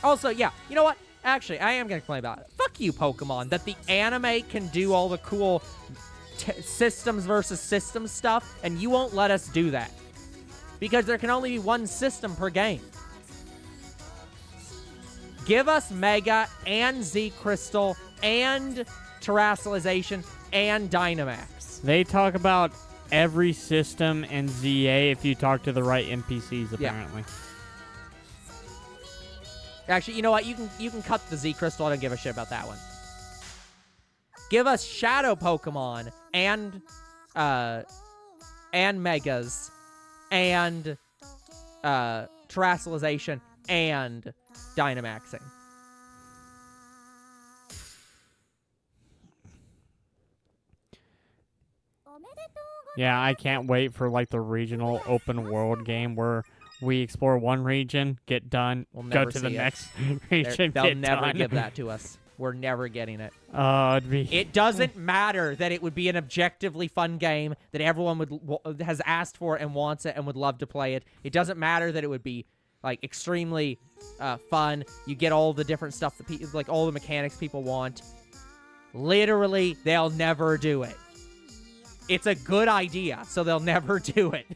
Also, yeah, you know what? Actually, I am going to complain about it. Fuck you, Pokemon, that the anime can do all the cool systems versus systems stuff, and you won't let us do that. Because there can only be one system per game. Give us Mega and Z Crystal and Terrestrialization and Dynamax. They talk about every system in ZA if you talk to the right NPCs, apparently. Yeah. Actually, you know what? You can cut the Z Crystal. I don't give a shit about that one. Give us Shadow Pokemon and Megas and Terrestrialization and Dynamaxing. Yeah, I can't wait for like the regional open world game where we explore one region, get done, go to the next region, They'll get never done. give that to us. We're never getting it. It'd be... It doesn't matter that it would be an objectively fun game that everyone has asked for and wants it and would love to play it. It doesn't matter that it would be like extremely fun. You get all the different stuff that like all the mechanics people want. Literally, they'll never do it. It's a good idea, so they'll never do it.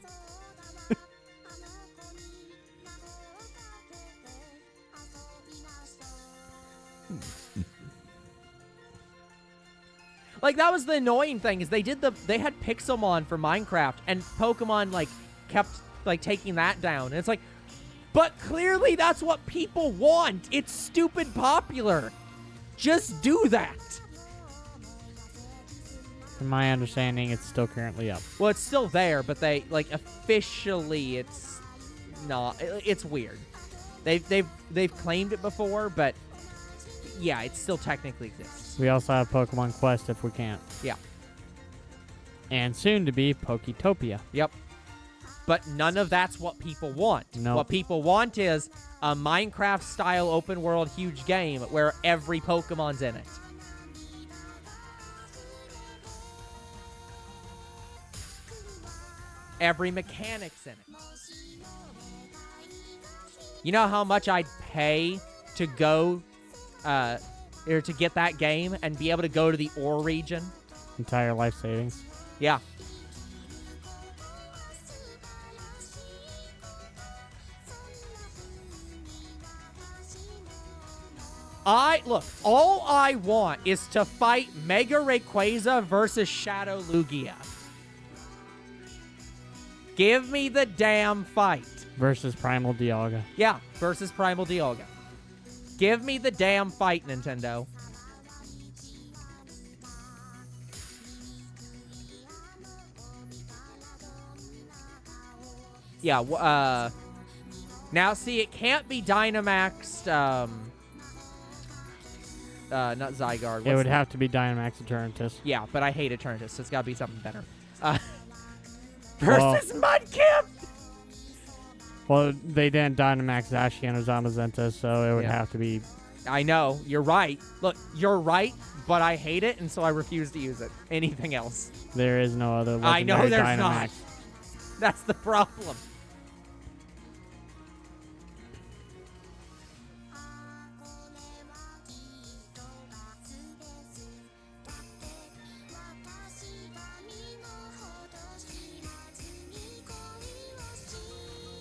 Like, that was the annoying thing, is they had Pixelmon for Minecraft, and Pokemon, like, kept, like, taking that down. And it's like, but clearly that's what people want. It's stupid popular. Just do that. From my understanding, it's still currently up. Well, it's still there, but they, like, officially, it's not. It's weird. They've claimed it before, but yeah, it still technically exists. We also have Pokemon Quest if we can't. Yeah. And soon to be Poketopia. Yep. But none of that's what people want. Nope. What people want is a Minecraft-style open-world huge game where every Pokemon's in it. Every mechanic's in it. You know how much I'd pay to go, or to get that game and be able to go to the Ore region? Entire life savings. Yeah. Look, all I want is to fight Mega Rayquaza versus Shadow Lugia. Give me the damn fight. Versus Primal Dialga. Yeah, versus Primal Dialga. Give me the damn fight, Nintendo. Yeah, now see, it can't be Dynamaxed, not Zygarde. It would have to be Dynamax Eternatus. Yeah, but I hate Eternatus, so it's gotta be something better. Versus Mudkip! Well, they didn't Dynamax Zacian or Zamazenta, so it would have to be... I know, you're right. Look, you're right, but I hate it, and so I refuse to use it. Anything else. There is no other legendary I know there's Dynamax. not. That's the problem.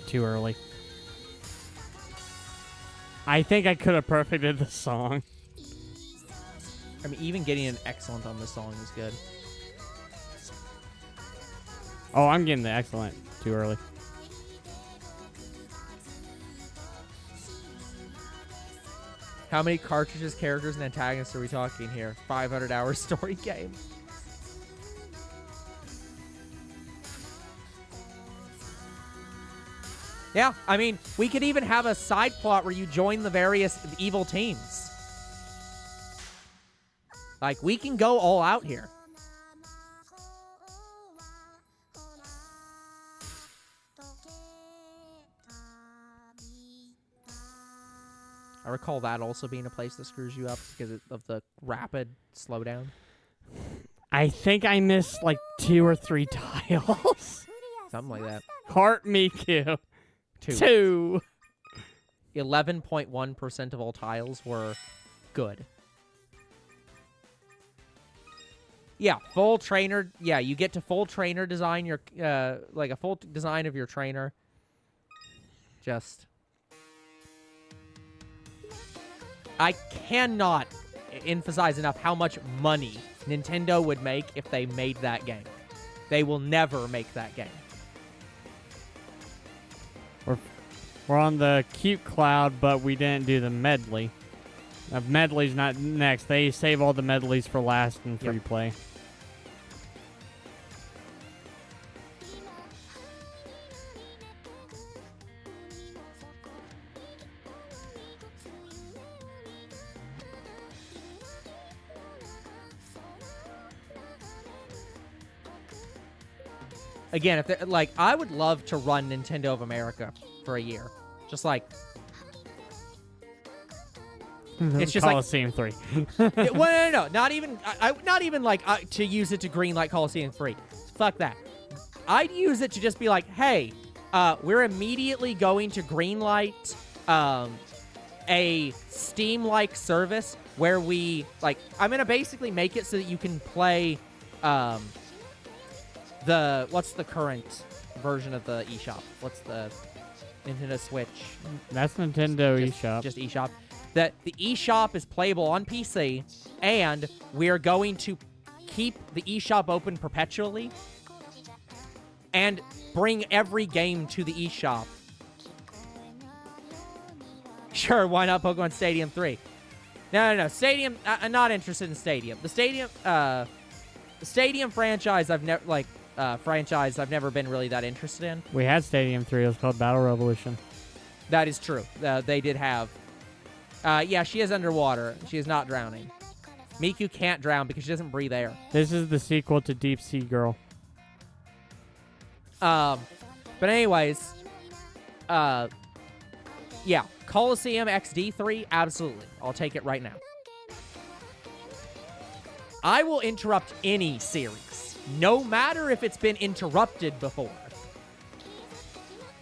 Too early. I think I could have perfected the song. I mean, even getting an excellent on this song is good. Oh, I'm getting the excellent too early. How many cartridges, characters, and antagonists are we talking here? 500-hour story game. Yeah, I mean, we could even have a side plot where you join the various evil teams. Like, we can go all out here. I recall that also being a place that screws you up because of the rapid slowdown. I think I missed like 2 or 3 tiles. Something like that. Heart Miku. 2. 11.1% of all tiles were good. Yeah, full trainer. Yeah, you get to full trainer design your, like a full design of your trainer. Just. I cannot emphasize enough how much money Nintendo would make if they made that game. They will never make that game. We're on the cute cloud, but we didn't do the medley. Medley's not next. They save all the medleys for last in free play. Again, if they're, like, I would love to run Nintendo of America for a year. Just like it's just Coliseum 3. Well, no, not even. Not even like to use it to greenlight Coliseum 3. Fuck that. I'd use it to just be like, hey, we're immediately going to greenlight a Steam-like service where we like. I'm gonna basically make it so that you can play what's the current version of the eShop? What's the Nintendo Switch? That's Nintendo eShop. Just eShop. That the eShop is playable on PC, and we're going to keep the eShop open perpetually and bring every game to the eShop. Sure, why not Pokemon Stadium 3? No. Stadium, I'm not interested in Stadium. The Stadium franchise I've never I've never been really that interested in. We had Stadium 3. It was called Battle Revolution. That is true. They did have. Yeah, she is underwater. She is not drowning. Miku can't drown because she doesn't breathe air. This is the sequel to Deep Sea Girl. But anyways, yeah, Coliseum XD3, absolutely. I'll take it right now. I will interrupt any series, no matter if it's been interrupted before,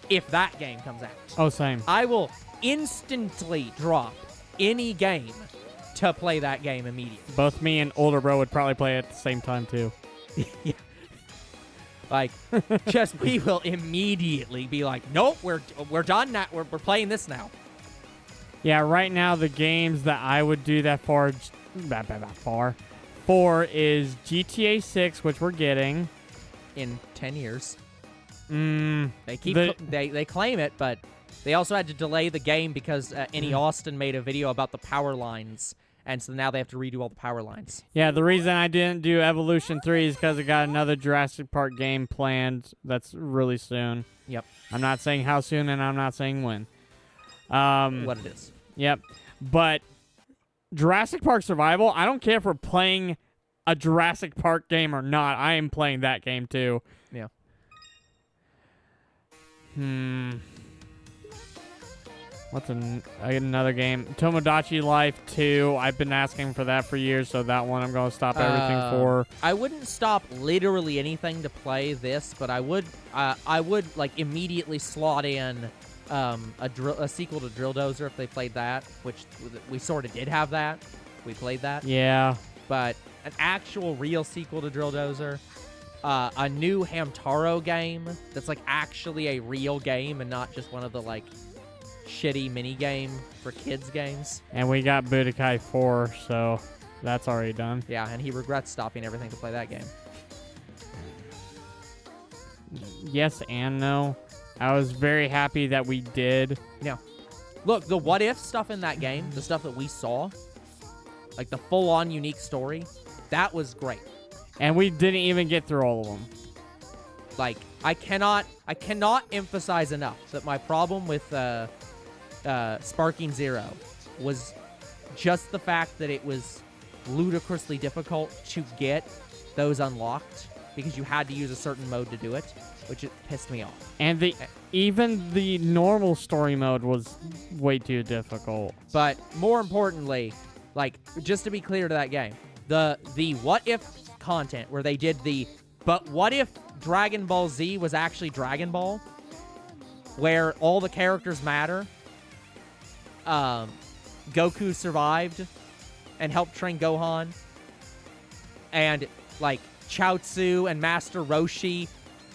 if that game comes out. Oh, same. I will instantly drop any game to play that game immediately. Both me and older bro would probably play it at the same time, too. Yeah. Like, just we will immediately be like, nope, we're done now. We're playing this now. Yeah, right now the games that I would do that for is GTA 6, which we're getting in 10 years. They They claim it, but they also had to delay the game because Annie Austin made a video about the power lines, and so now they have to redo all the power lines. Yeah, the reason I didn't do Evolution 3 is because I got another Jurassic Park game planned that's really soon. Yep. I'm not saying how soon, and I'm not saying when. What it is. Yep. But Jurassic Park Survival, I don't care if we're playing a Jurassic Park game or not. I am playing that game too. Yeah. What's another game? Tomodachi Life 2. I've been asking for that for years, so that one I'm going to stop everything for. I wouldn't stop literally anything to play this, but I would like immediately slot in a sequel to Drill Dozer if they played that, which we sort of did have that. We played that. Yeah. But an actual real sequel to Drill Dozer, a new Hamtaro game that's like actually a real game and not just one of the like shitty mini game for kids games. And we got Budokai 4, so that's already done. Yeah, and he regrets stopping everything to play that game. Yes and no. I was very happy that we did. Yeah. Look, the what if stuff in that game, the stuff that we saw, like the full-on unique story, that was great. And we didn't even get through all of them. Like, I cannot emphasize enough that my problem with Sparking Zero was just the fact that it was ludicrously difficult to get those unlocked because you had to use a certain mode to do it, which it pissed me off. And even the normal story mode was way too difficult. But more importantly, like, just to be clear to that game, the what if content where they did but what if Dragon Ball Z was actually Dragon Ball, where all the characters matter, Goku survived and helped train Gohan, and like Chaozu and Master Roshi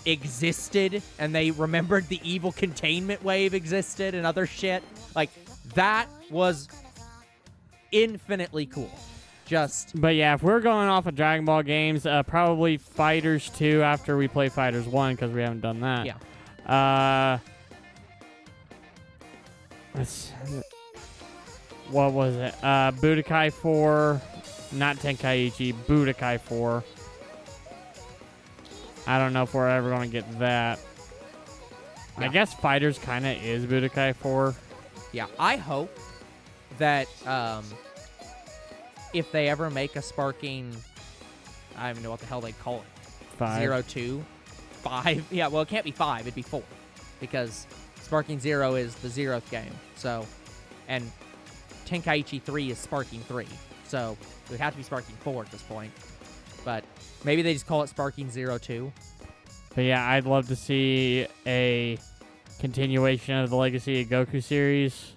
existed and they remembered the evil containment wave existed and other shit. Like, that was infinitely cool. But yeah, if we're going off of Dragon Ball games, probably Fighters 2 after we play Fighters 1 because we haven't done that. Yeah. What was it? Budokai 4, not Tenkaichi, Budokai 4. I don't know if we're ever going to get that. Yeah. I guess Fighters kind of is Budokai 4. Yeah, I hope that if they ever make a Sparking, I don't even know what the hell they call it. 5. 02, 5. Yeah, well, it can't be 5. It'd be 4 because Sparking 0 is the 0th game. So, and Tenkaichi 3 is Sparking 3. So it would have to be Sparking 4 at this point. But maybe they just call it Sparking 02. But yeah, I'd love to see a continuation of the Legacy of Goku series.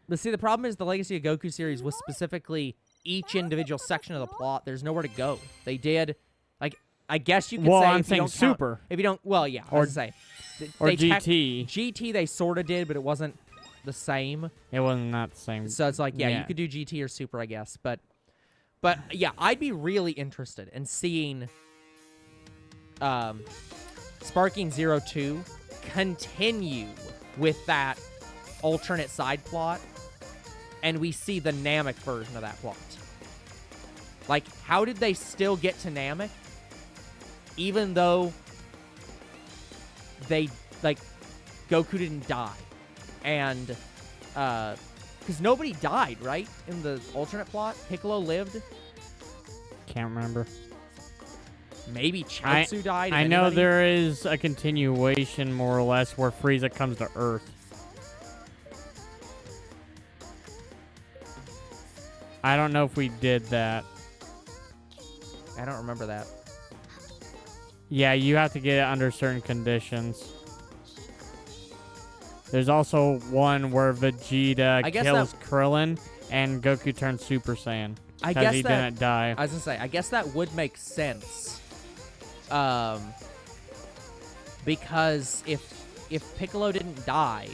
But see, the problem is the Legacy of Goku series was specifically each individual section of the plot. There's nowhere to go. They did, like, I guess you could say. I'm if you saying don't Super. If you don't, well, yeah, I was gonna say. Or GT. GT they sort of did, but it wasn't the same. It wasn't not the same. So it's like, yeah, you could do GT or Super, I guess. But yeah, I'd be really interested in seeing Sparking 02 continue with that alternate side plot, and we see the Namek version of that plot. Like, how did they still get to Namek, even though they, like, Goku didn't die? And, because nobody died, right, in the alternate plot? Piccolo lived? Can't remember. Maybe Chaozu died? I know there is a continuation, more or less, where Frieza comes to Earth. I don't know if we did that. I don't remember that. Yeah, you have to get it under certain conditions. There's also one where Vegeta kills Krillin and Goku turns Super Saiyan. I guess he didn't die. I was gonna say, I guess that would make sense. Because if Piccolo didn't die,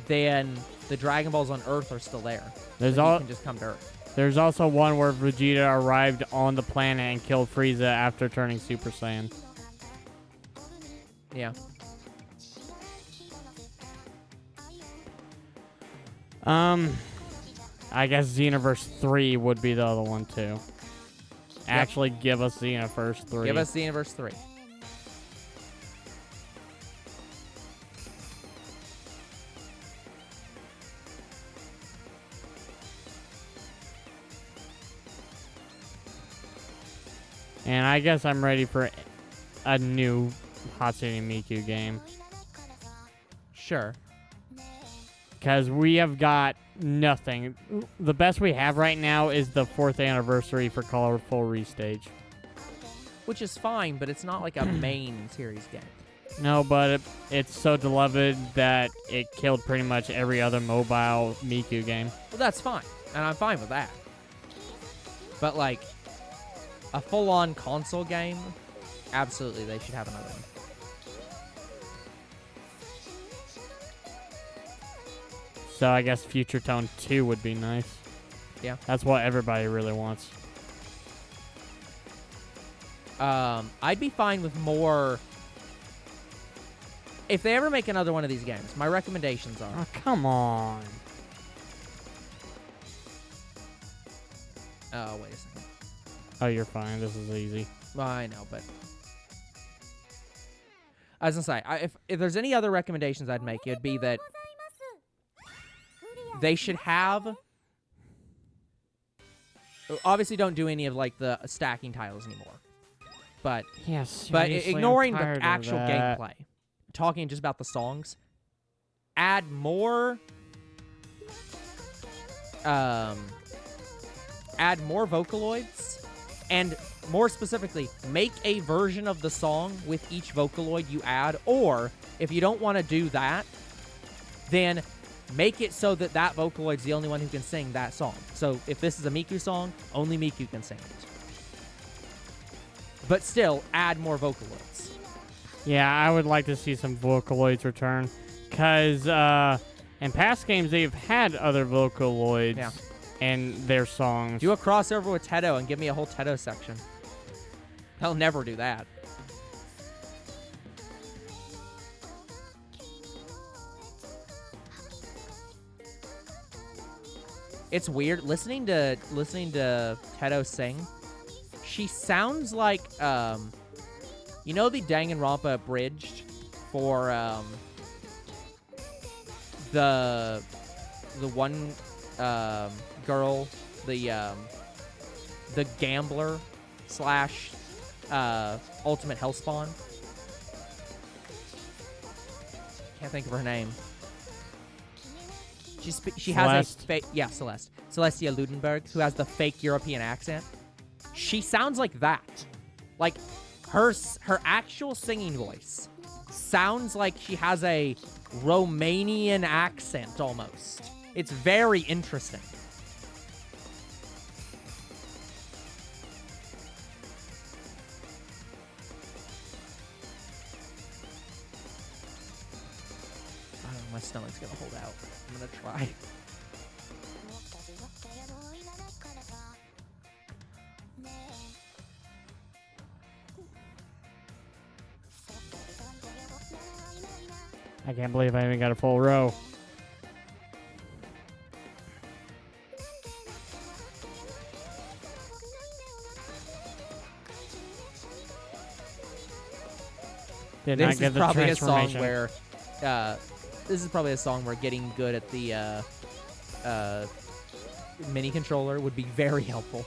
then the Dragon Balls on Earth are still there. He can just come to Earth. There's also one where Vegeta arrived on the planet and killed Frieza after turning Super Saiyan. Yeah. I guess Xenoverse 3 would be the other one too. Actually, give us Xenoverse 3. Give us Xenoverse 3. And I guess I'm ready for a new Hatsune Miku game. Sure. Because we have got nothing. The best we have right now is the 4th anniversary for Colorful Restage. Which is fine, but it's not like a main series game. No, but it's so beloved that it killed pretty much every other mobile Miku game. Well, that's fine. And I'm fine with that. But, like, a full-on console game, absolutely, they should have another one. So I guess Future Tone 2 would be nice. Yeah. That's what everybody really wants. I'd be fine with more If they ever make another one of these games, my recommendations are... Oh, come on. Oh, wait a second. Oh, you're fine. This is easy. Well, I know, but... I was going to say, if there's any other recommendations I'd make, it would be that they should have... Obviously, don't do any of, like, the stacking tiles anymore. But, yes, but ignoring the actual gameplay, talking just about the songs, add more... add more Vocaloids, and more specifically, make a version of the song with each Vocaloid you add, or if you don't want to do that, then make it so that that Vocaloid's the only one who can sing that song. So if this is a Miku song, only Miku can sing it. But still, add more Vocaloids. Yeah, I would like to see some Vocaloids return, because in past games, they've had other Vocaloids in their songs. Do a crossover with Tedo and give me a whole Tedo section. They'll never do that. It's weird listening to Tedo sing. She sounds like you know the Danganronpa abridged for the one girl, the gambler slash ultimate hellspawn. Can't think of her name. She has a fake, Celeste. Celestia Ludenberg, who has the fake European accent. She sounds like that. Like her actual singing voice sounds like she has a Romanian accent almost. It's very interesting. I don't know, my stomach's gonna hold out. I'm gonna try. I can't believe I even got a full row. Did not get the transformation. This is probably a song where getting good at the mini controller would be very helpful.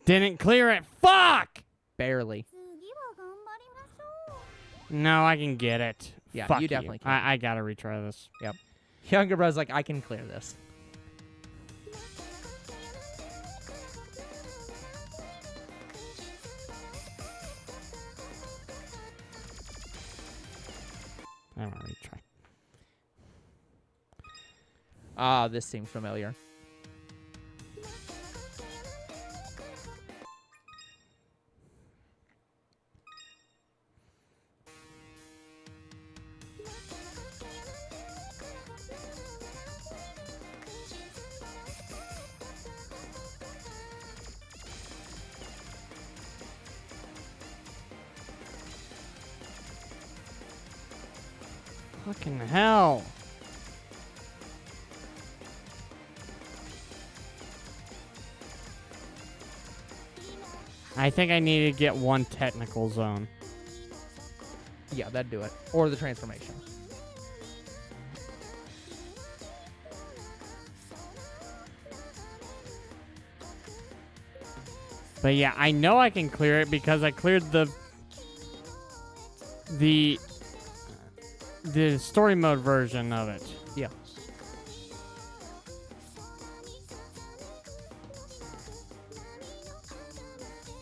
Didn't clear it. Fuck! Barely. No, I can get it. Yeah, Fuck you definitely can. I gotta retry this. Yep. Younger bro's like, I can clear this. I want to retry. Ah, this seems familiar. Fucking hell. I think I need to get one technical zone. Yeah, that'd do it. Or the transformation. But yeah, I know I can clear it because I cleared the story mode version of it. Yeah.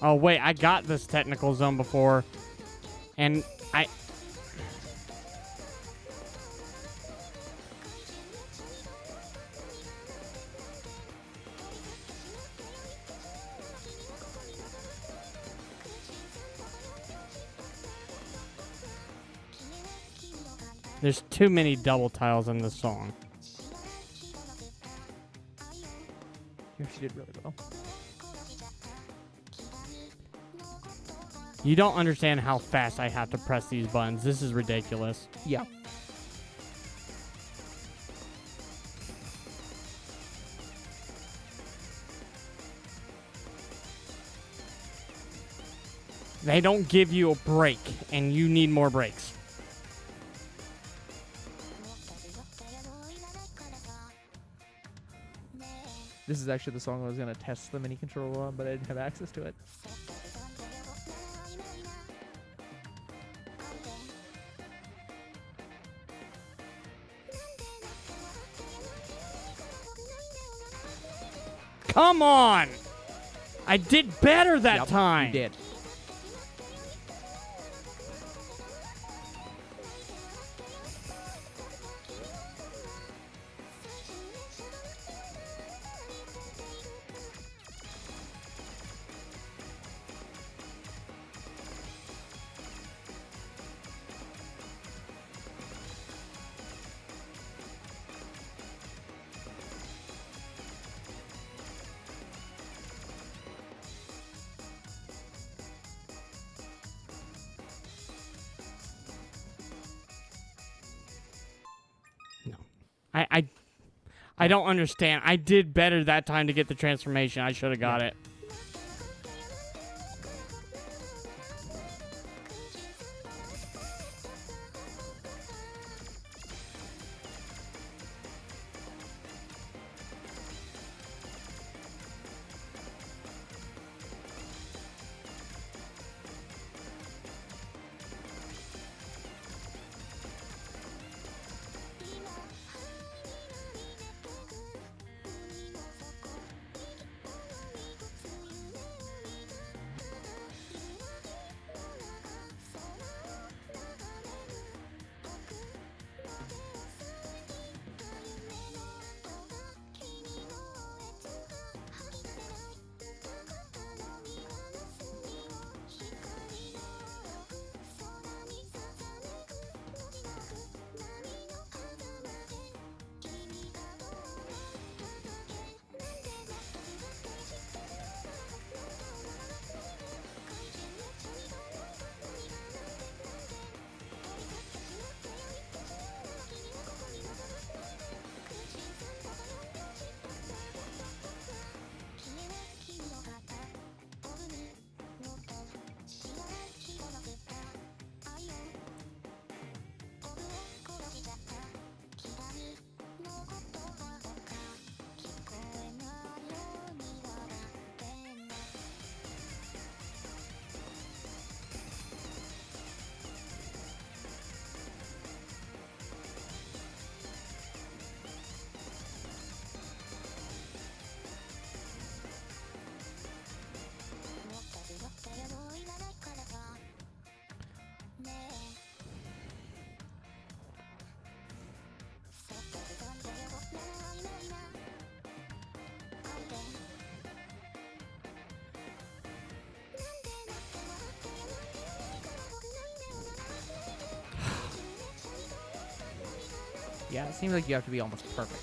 Oh wait, I got this technical zone before, and There's too many double tiles in this song. Here she did really well. You don't understand how fast I have to press these buttons. This is ridiculous. Yeah. They don't give you a break, and you need more breaks. This is actually the song I was going to test the mini controller on, but I didn't have access to it. Come on! I did better that Yep, time. You did. I don't understand. I did better that time to get the transformation. I should have got it. Yeah, it seems like you have to be almost perfect.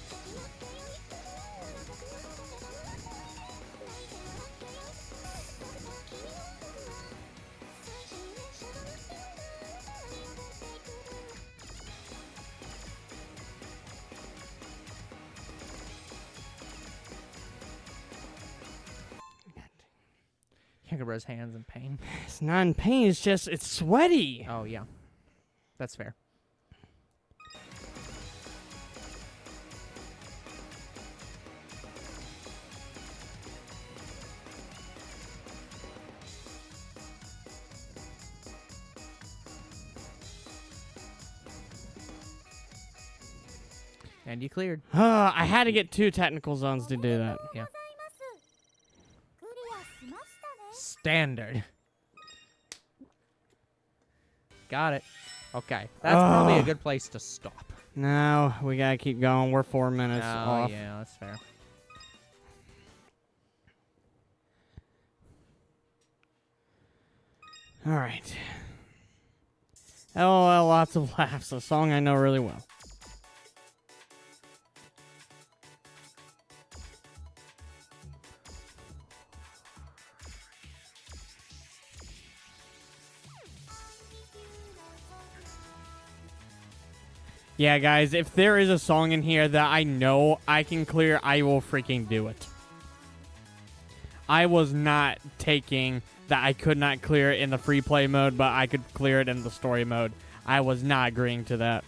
Hikaru's hands in pain. It's not in pain. It's just, it's sweaty. Oh, yeah. That's fair. And you cleared. I had to get 2 technical zones to do that. Yeah. Standard. Got it. Okay. That's probably a good place to stop. No, we gotta keep going. We're 4 minutes Oh, off. yeah, that's fair. All right. LOL, lots of laughs. A song I know really well. Yeah, guys, if there is a song in here that I know I can clear, I will freaking do it. I was not taking that I could not clear it in the free play mode, but I could clear it in the story mode. I was not agreeing to that.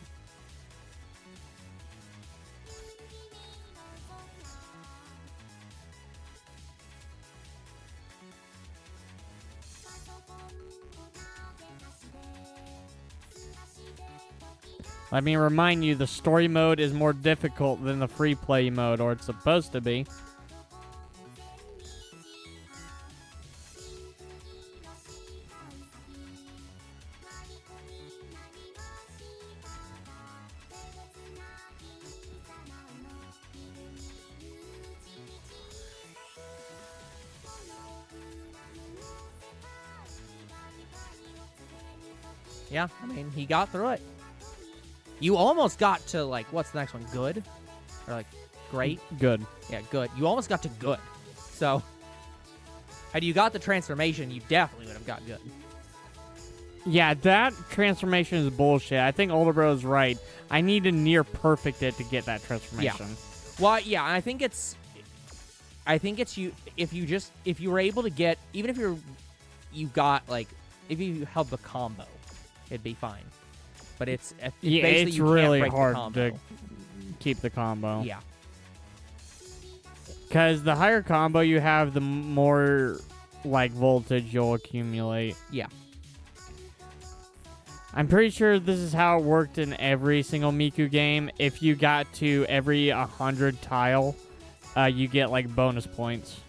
Let me remind you, the story mode is more difficult than the free play mode, or it's supposed to be. Yeah, I mean, he got through it. You almost got to, like, what's the next one? Good? Or, like, great? Good. Yeah, good. You almost got to good. So, had you got the transformation, you definitely would have got good. Yeah, that transformation is bullshit. I think Older Bro is right. I need to near perfect it to get that transformation. Yeah. Well, yeah, and I think it's you, if you were able to get, even if you got, like, if you held the combo, it'd be fine. But it's yeah, basically it's you really can't break hard the combo. to keep the combo. Yeah. Because the higher combo you have, the more, like, voltage you'll accumulate. Yeah. I'm pretty sure this is how it worked in every single Miku game. If you got to every 100 tile, you get, like, bonus points.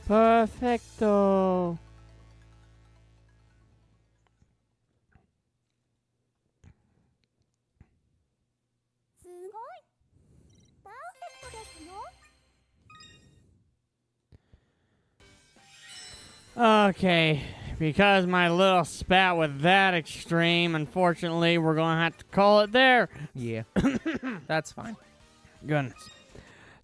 Perfecto. Okay, because my little spat was that extreme, unfortunately, we're going to have to call it there. Yeah. That's fine. Goodness.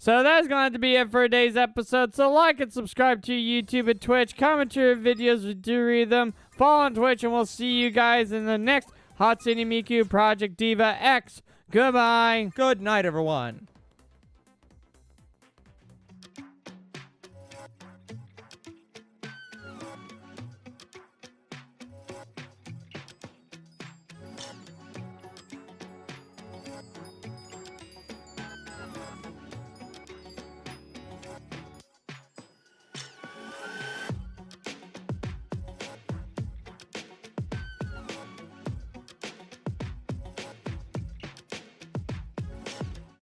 So that's going to have to be it for today's episode. So like and subscribe to YouTube and Twitch. Comment your videos. We do read them. Follow on Twitch, and we'll see you guys in the next Hatsune Miku Project Diva X. Goodbye. Good night, everyone.